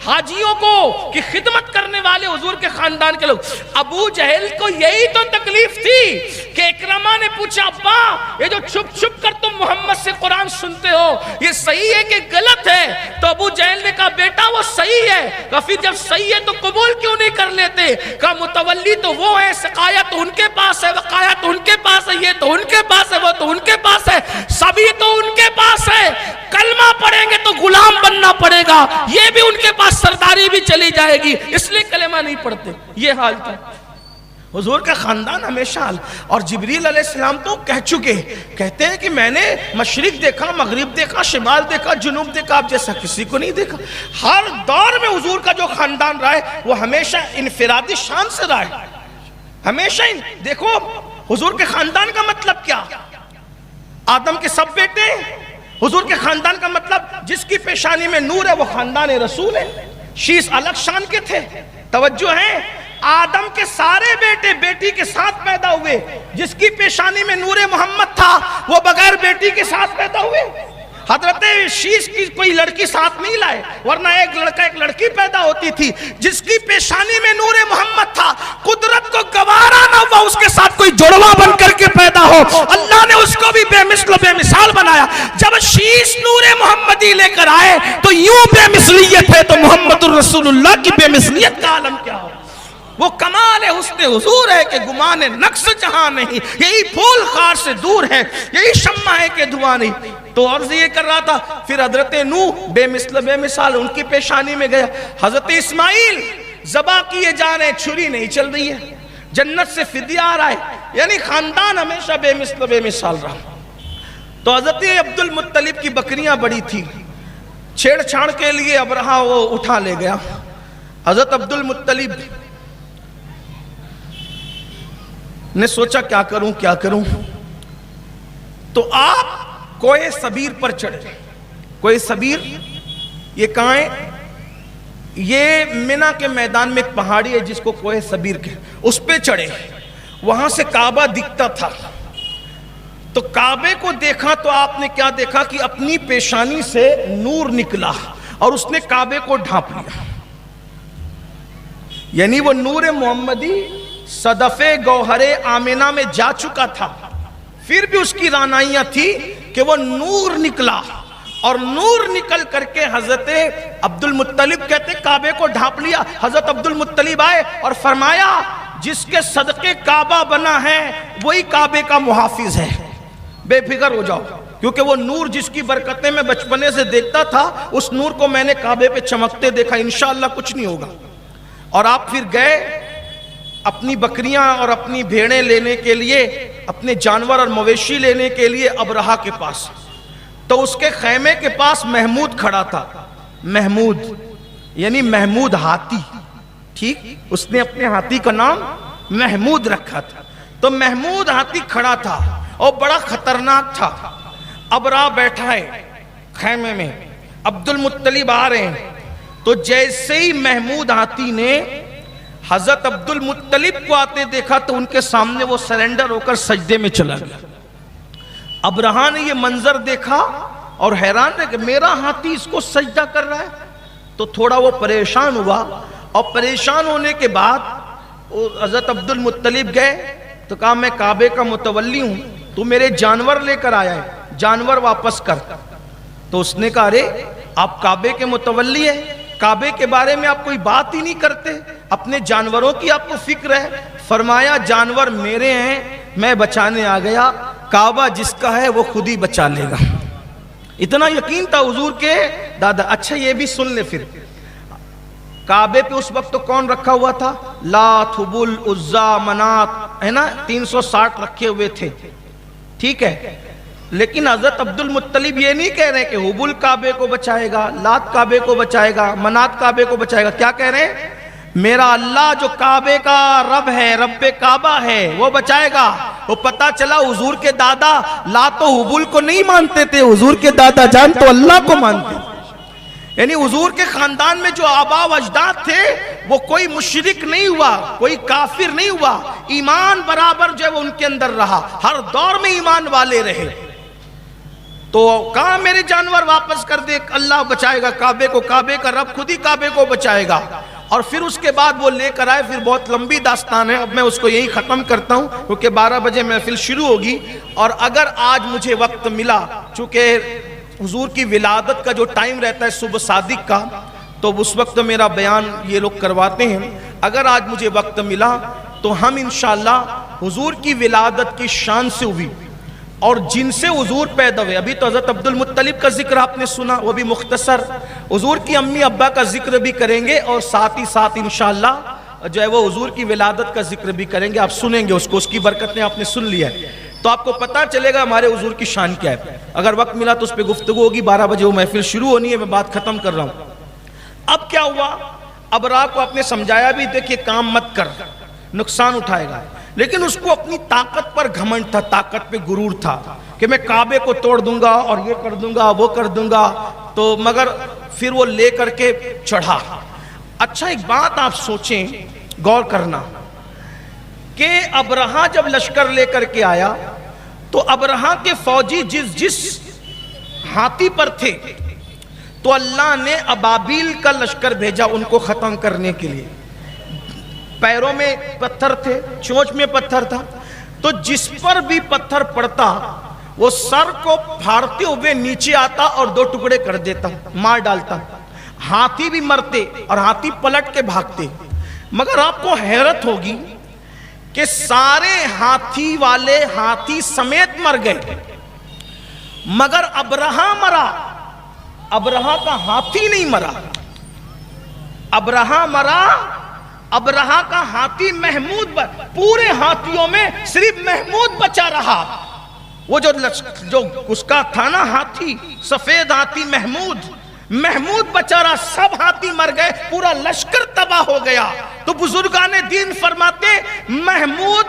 حاجیوں کو کی خدمت کرنے والے حضور کے خاندان کے لوگ. ابو جہل کو یہی تو تکلیف تھی کہ اکرمہ نے پوچھا، ابا یہ جو چھپ چھپ کر تم محمد سے قرآن سنتے ہو یہ صحیح ہے کہ غلط ہے؟ تو ابو جہل نے کہا، بیٹا وہ صحیح ہے. کہا پھر جب صحیح ہے تو قبول کیوں نہیں کر لیتے؟ کہا متولی تو وہ ہے، سقایت تو ان کے پاس ہے، وقایت تو ان کے پاس ہے، یہ تو ان کے پاس ہے، وہ تو ان کے پاس ہے، سبھی تو ان کے پاس ہے. کلمہ پڑھیں گے تو غلام بننا پڑے گا، یہ بھی ان کے پاس سرداری بھی چلی جائے گی، اس لیے کلمہ نہیں پڑھتے. یہ حال تھا حضور کا خاندان ہمیشہ حال. اور جبریل علیہ السلام تو کہہ چکے، کہتے ہیں کہ میں نے مشرق دیکھا، مغرب دیکھا، شمال دیکھا، جنوب دیکھا، آپ جیسا کسی کو نہیں دیکھا. ہر دور میں حضور کا جو خاندان رہا ہے وہ ہمیشہ انفرادی شان سے رہا ہے. ہمیشہ دیکھو حضور کے خاندان کا مطلب کیا؟ آدم کے سب بیٹے. حضور کے خاندان کا مطلب جس کی پیشانی میں نور ہے وہ خاندان رسول ہے. شیش الگ شان کے تھے. توجہ ہے، آدم کے سارے بیٹے بیٹی کے ساتھ پیدا ہوئے. جس کی پیشانی میں نور محمد تھا وہ بغیر بیٹی کے ساتھ پیدا ہوئے. حضرت شیش کی کوئی لڑکی ساتھ نہیں لائے، ورنہ ایک لڑکا ایک لڑکی پیدا ہوتی تھی. جس کی پیشانی میں نور محمد تھا، قدرت کو گوارا نہ ہوا اس کے ساتھ کوئی جڑوا بن کر کے پیدا ہو. اللہ نے اس کو بھی بے مثل و بے مثال بنایا. جب شیش نور محمدی لے کر آئے تو یوں بے مثلیت ہے تو محمد الرسول اللہ کی بے مثلیت کا عالم کیا ہو. وہ کمال حسن حضور ہے کہ گمان نقص جہاں نہیں. یہی پھول خار سے دور ہے، یہی شمع ہے کہ دھواں نہیں. تو عرض یہ کر رہا تھا، پھر حضرت نوح بے مثل بے مثال ان کی پیشانی میں گیا. حضرت اسماعیل ذبح کیے جا رہے، چھری نہیں چل رہی ہے، جنت سے فدیہ آ رہا ہے. یعنی خاندان ہمیشہ بے مثل بے مثال رہا. تو حضرت عبد المطلب کی بکریاں بڑی تھی، چھیڑ چھاڑ کے لیے ابرہہ وہ اٹھا لے گیا. حضرت عبد المطلب نے سوچا کیا کروں. تو آپ کوئے صبیر پر چڑھے. کوئے صبیر یہ کہاں ہے؟ یہ منی کے میدان میں ایک پہاڑی ہے جس کو کوئے صبیر کے، اس پہ چڑھے. وہاں سے کعبہ دکھتا تھا. تو کعبے کو دیکھا تو آپ نے کیا دیکھا کہ اپنی پیشانی سے نور نکلا اور اس نے کعبے کو ڈھانپ لیا. یعنی وہ نور محمدی صدف گوہر آمنہ میں جا چکا تھا، پھر بھی اس کی رانائیاں تھی کہ وہ نور نکلا. اور نور نکل کر کے حضرت عبد المطلب کہتے کعبے کو ڈھانپ لیا. حضرت عبد المطلب آئے اور فرمایا، جس کے صدقے کعبہ بنا ہے وہی کعبے کا محافظ ہے، بے فکر ہو جاؤ. کیونکہ وہ نور جس کی برکتیں میں بچپنے سے دیکھتا تھا، اس نور کو میں نے کعبے پہ چمکتے دیکھا، انشاءاللہ کچھ نہیں ہوگا. اور آپ پھر گئے اپنی بکریاں اور اپنی بھیڑیں لینے کے لیے، اپنے جانور اور مویشی لینے کے لیے ابرہہ کے پاس. تو اس کے خیمے کے پاس محمود کھڑا تھا. محمود یعنی محمود ہاتھی. ٹھیک، اس نے اپنے ہاتھی کا نام محمود رکھا تھا. تو محمود ہاتھی کھڑا تھا اور بڑا خطرناک تھا. ابرہہ بیٹھا ہے خیمے میں، عبد المطلب آ رہے ہیں. تو جیسے ہی محمود ہاتھی نے حضرت عبد المطلب کو آتے دیکھا تو ان کے سامنے وہ سرنڈر ہو کر سجدے میں چلا گیا. ابرہہ نے یہ منظر دیکھا اور حیران ہے کہ میرا ہاتھی اس کو سجدہ کر رہا ہے. تو تھوڑا وہ پریشان ہوا اور پریشان ہونے کے بعد حضرت عبد المطلب گئے تو کہا میں کعبے کا متولی ہوں، تو میرے جانور لے کر آیا ہے، جانور واپس کر۔ تو اس نے کہا ارے آپ کعبے کے متولی ہیں، کعبے کے بارے میں آپ کوئی بات ہی نہیں کرتے، اپنے جانوروں کی آپ کو فکر ہے۔ فرمایا جانور میرے ہیں، میں بچانے آ گیا، کعبہ جس کا ہے وہ خود ہی بچا لے گا۔ اتنا یقین تھا حضور کے دادا۔ اچھا یہ بھی سن لے، پھر کعبے پہ اس وقت تو کون رکھا ہوا تھا؟ لات، حبل، عزا، منات، ہے نا، 360 رکھے ہوئے تھے، ٹھیک ہے۔ لیکن حضرت عبد المطلب یہ نہیں کہہ رہے کہ حبل کعبے کو بچائے گا، لات کعبے کو بچائے گا، منات کعبے کو بچائے گا۔ کیا کہہ رہے ہیں؟ میرا اللہ جو کعبے کا رب ہے، رب کعبہ ہے، وہ بچائے گا۔ وہ پتا چلا حضور کے دادا لات و حبل کو نہیں مانتے تھے، حضور کے دادا جان تو اللہ کو مانتے تھے۔ یعنی حضور کے خاندان میں جو آبا و اجداد تھے وہ کوئی مشرک نہیں ہوا، کوئی کافر نہیں ہوا، ایمان برابر جو ہے وہ ان کے اندر رہا، ہر دور میں ایمان والے رہے۔ تو کہاں میرے جانور واپس کر دے، اللہ بچائے گا کعبے کو، کعبے کا رب خود ہی کعبے کو بچائے گا۔ اور پھر اس کے بعد وہ لے کر آئے، پھر بہت لمبی داستان ہے، اب میں اس کو یہی ختم کرتا ہوں کیونکہ 12 بجے محفل شروع ہوگی۔ اور اگر آج مجھے وقت ملا، چونکہ حضور کی ولادت کا جو ٹائم رہتا ہے صبح صادق کا، تو اس وقت میرا بیان یہ لوگ کرواتے ہیں، اگر آج مجھے وقت ملا تو ہم انشاءاللہ حضور کی ولادت کی شان سے ہوئی اور جن سے حضور پیدا ہوئے، ابھی تو حضرت عبد المطلب کا ذکر آپ نے سنا، وہ بھی مختصر، حضور کی امی ابا کا ذکر بھی کریں گے، اور ساتھ ہی ساتھ انشاءاللہ جو ہے وہ حضور کی ولادت کا ذکر بھی کریں گے۔ آپ سنیں گے اس کو، اس کی برکتیں آپ نے سن لیا ہے تو آپ کو پتہ چلے گا ہمارے حضور کی شان کیا ہے۔ اگر وقت ملا تو اس پہ گفتگو ہوگی، 12 بجے وہ محفل شروع ہونی ہے، میں بات ختم کر رہا ہوں۔ اب کیا ہوا؟ ابرا کو آپ نے سمجھایا بھی، دیکھیے کام مت کر، نقصان اٹھائے گا، لیکن اس کو اپنی طاقت پر گھمنڈ تھا، طاقت پہ غرور تھا کہ میں کعبے کو توڑ دوں گا اور یہ کر دوں گا، وہ کر دوں گا، تو مگر پھر وہ لے کر کے چڑھا۔ اچھا ایک بات آپ سوچیں، غور کرنا کہ ابرہا جب لشکر لے کر کے آیا تو ابرہا کے فوجی جس ہاتھی پر تھے تو اللہ نے ابابیل کا لشکر بھیجا ان کو ختم کرنے کے لیے۔ پیروں میں پتھر تھے، چونچ میں پتھر تھا، تو جس پر بھی پتھر پڑتا وہ سر کو پھاڑتے ہوئے نیچے آتا اور 2 ٹکڑے کر دیتا، مار ڈالتا۔ ہاتھی بھی مرتے اور ہاتھی پلٹ کے بھاگتے۔ مگر آپ کو حیرت ہوگی کہ سارے ہاتھی والے ہاتھی سمیت مر گئے، مگر ابرہا مرا، ابرہا کا ہاتھی نہیں مرا۔ ابرہا مرا، ابرہا کا ہاتھی محمود، پورے ہاتھیوں میں صرف محمود بچا رہا۔ وہ جو اس کا تھا نا ہاتھی، سفید ہاتھی محمود بچا رہا، سب ہاتھی مر گئے، پورا لشکر تباہ ہو گیا۔ تو بزرگان دین فرماتے محمود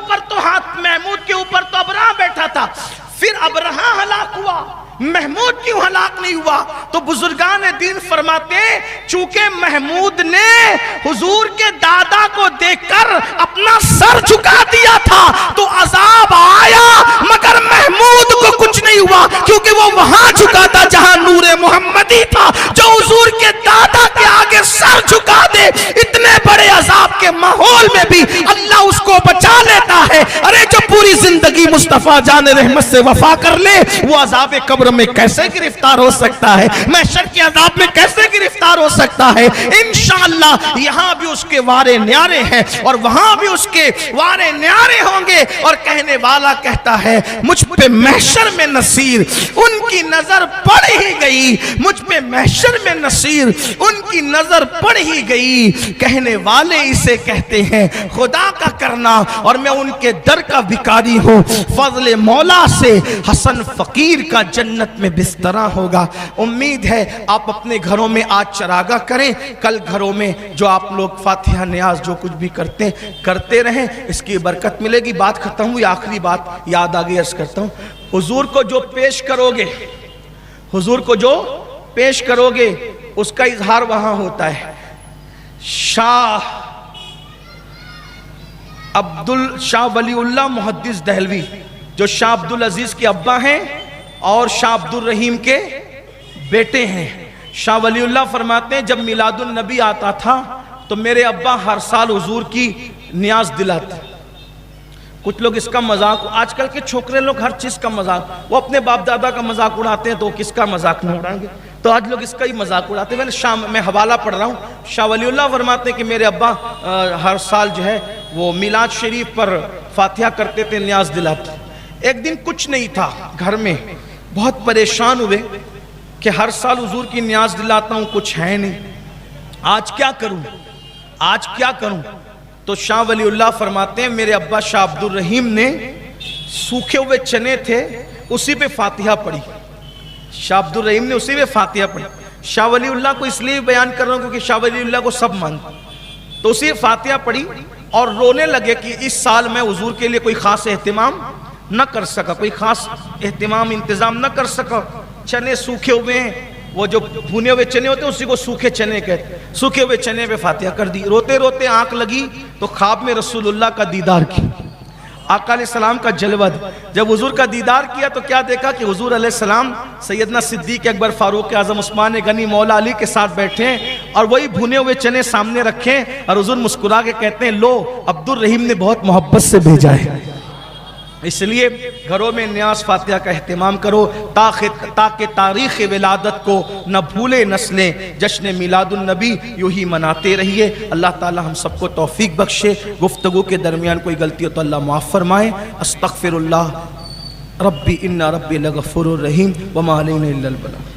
کے اوپر تو ابرہا بیٹھا تھا، پھر ابرہا ہلاک ہوا، محمود کیوں ہلاک نہیں ہوا؟ تو بزرگان دین فرماتے چونکہ محمود نے حضور کے دادا کو دیکھ کر اپنا سر جھکا دیا تھا تو عذاب آیا، مگر محمود کو کچھ نہیں ہوا کیونکہ وہ وہاں جھکا تھا جہاں نور محمدی تھا۔ جو حضور کے دادا کے آگے سر جھکا دے، اتنے بڑے عذاب کے ماحول میں بھی اللہ اس کو بچا لیتا ہے۔ ارے جو پوری زندگی مصطفیٰ جان رحمت سے وفا کر لے، وہ عذاب قبر میں کیسے گرفتار ہو سکتا ہے؟ محشر کے عذاب میں کیسے گرفتار ہو سکتا ہے؟ انشاءاللہ یہاں بھی اس کے وارے نیارے ہیں اور وہاں بھی اس کے وارے نیارے ہوں گے۔ اور کہنے والا کہتا ہے مجھ پہ محشر میں نصیر ان کی نظر پڑ ہی گئی، مجھ پہ محشر میں نصیر ان کی نظر پڑ ہی گئی۔ کہنے والے اسے کہتے ہیں خدا کا کرنا، اور میں ان کے در کا بھکاری ہوں۔ فضل مولا سے حسن فقیر کا جنت میں بسترا ہوگا۔ امید ہے آپ اپنے گھروں میں آج چراغاں کریں، کل گھروں میں جو آپ لوگ فاتحہ نیاز جو کچھ بھی کرتے رہیں، اس کی برکت ملے گی۔ بات ختم ہوئی، آخری بات یاد آگے عرض کرتا ہوں۔ حضور کو جو پیش کرو گے، حضور کو جو پیش کرو گے اس کا اظہار وہاں ہوتا ہے۔ شاہ ولی اللہ محدث دہلوی جو شاہ عبدالعزیز کے ابا ہیں اور شاہ عبدالرحیم کے بیٹے ہیں، شاہ ولی اللہ فرماتے ہیں جب میلاد النبی آتا تھا تو میرے ابا ہر سال حضور کی نیاز دلاتے. کچھ لوگ اس کا مذاق، آج کل کے چھوکرے لوگ ہر چیز کا مذاق، وہ اپنے باپ دادا کا مذاق اڑاتے ہیں تو کس کا مذاق نہ اڑائیں گے. تو آج لوگ اس کا ہی مذاق اڑاتے ہیں. میں حوالہ پڑھ رہا ہوں، شاہ ولی اللہ فرماتے ہیں کہ میرے ابا ہر سال جو ہے وہ میلاد شریف پر فاتحہ کرتے تھے، نیاز دلاتے. ایک دن کچھ نہیں تھا گھر میں، بہت پریشان ہوئے کہ ہر سال حضور کی نیاز دلاتا ہوں، کچھ ہے نہیں، آج کیا کروں، آج کیا کروں. تو شاہ ولی اللہ فرماتے ہیں میرے ابا شاہ عبد الرحیم نے سوکھے ہوئے چنے تھے، اسی پہ فاتحہ پڑھی. شاہ عبد الرحیم نے اسی پہ فاتحہ پڑھی. شاہ ولی اللہ کو اس لیے بیان کر رہا ہوں کیونکہ شاہ ولی اللہ کو سب مانتے. تو اسی فاتحہ پڑھی اور رونے لگے کہ اس سال میں حضور کے لیے کوئی خاص اہتمام نہ کر سکا، کوئی خاص اہتمام انتظام نہ کر سکا. چنے سوکھے ہوئے ہیں، وہ جو بھونے ہوئے چنے ہوتے ہیں اسی کو سوکھے چنے کہتے. سوکھے ہوئے چنے پہ فاتحہ کر دی. روتے روتے آنکھ لگی تو خواب میں رسول اللہ کا دیدار کیا، آقا علیہ السلام کا جلوہ. جب حضور کا دیدار کیا تو کیا دیکھا کہ حضور علیہ السلام سیدنا صدیق اکبر، فاروق اعظم، عثمان غنی، مولا علی کے ساتھ بیٹھے ہیں اور وہی بھونے ہوئے چنے سامنے رکھے اور حضور مسکرا کے کہتے ہیں لو عبد الرحیم نے بہت محبت سے بھیجا ہے. اس لیے گھروں میں نیاز فاتحہ کا اہتمام کرو تاکہ تاریخ ولادت کو نہ بھولے نسلیں. جشن میلاد النبی یوں ہی مناتے رہیے. اللہ تعالی ہم سب کو توفیق بخشے. گفتگو کے درمیان کوئی غلطی ہو تو اللہ معاف فرمائے. استغفر اللہ ربی ان ربی لغفور رحیم وما علینا الا البلاغ.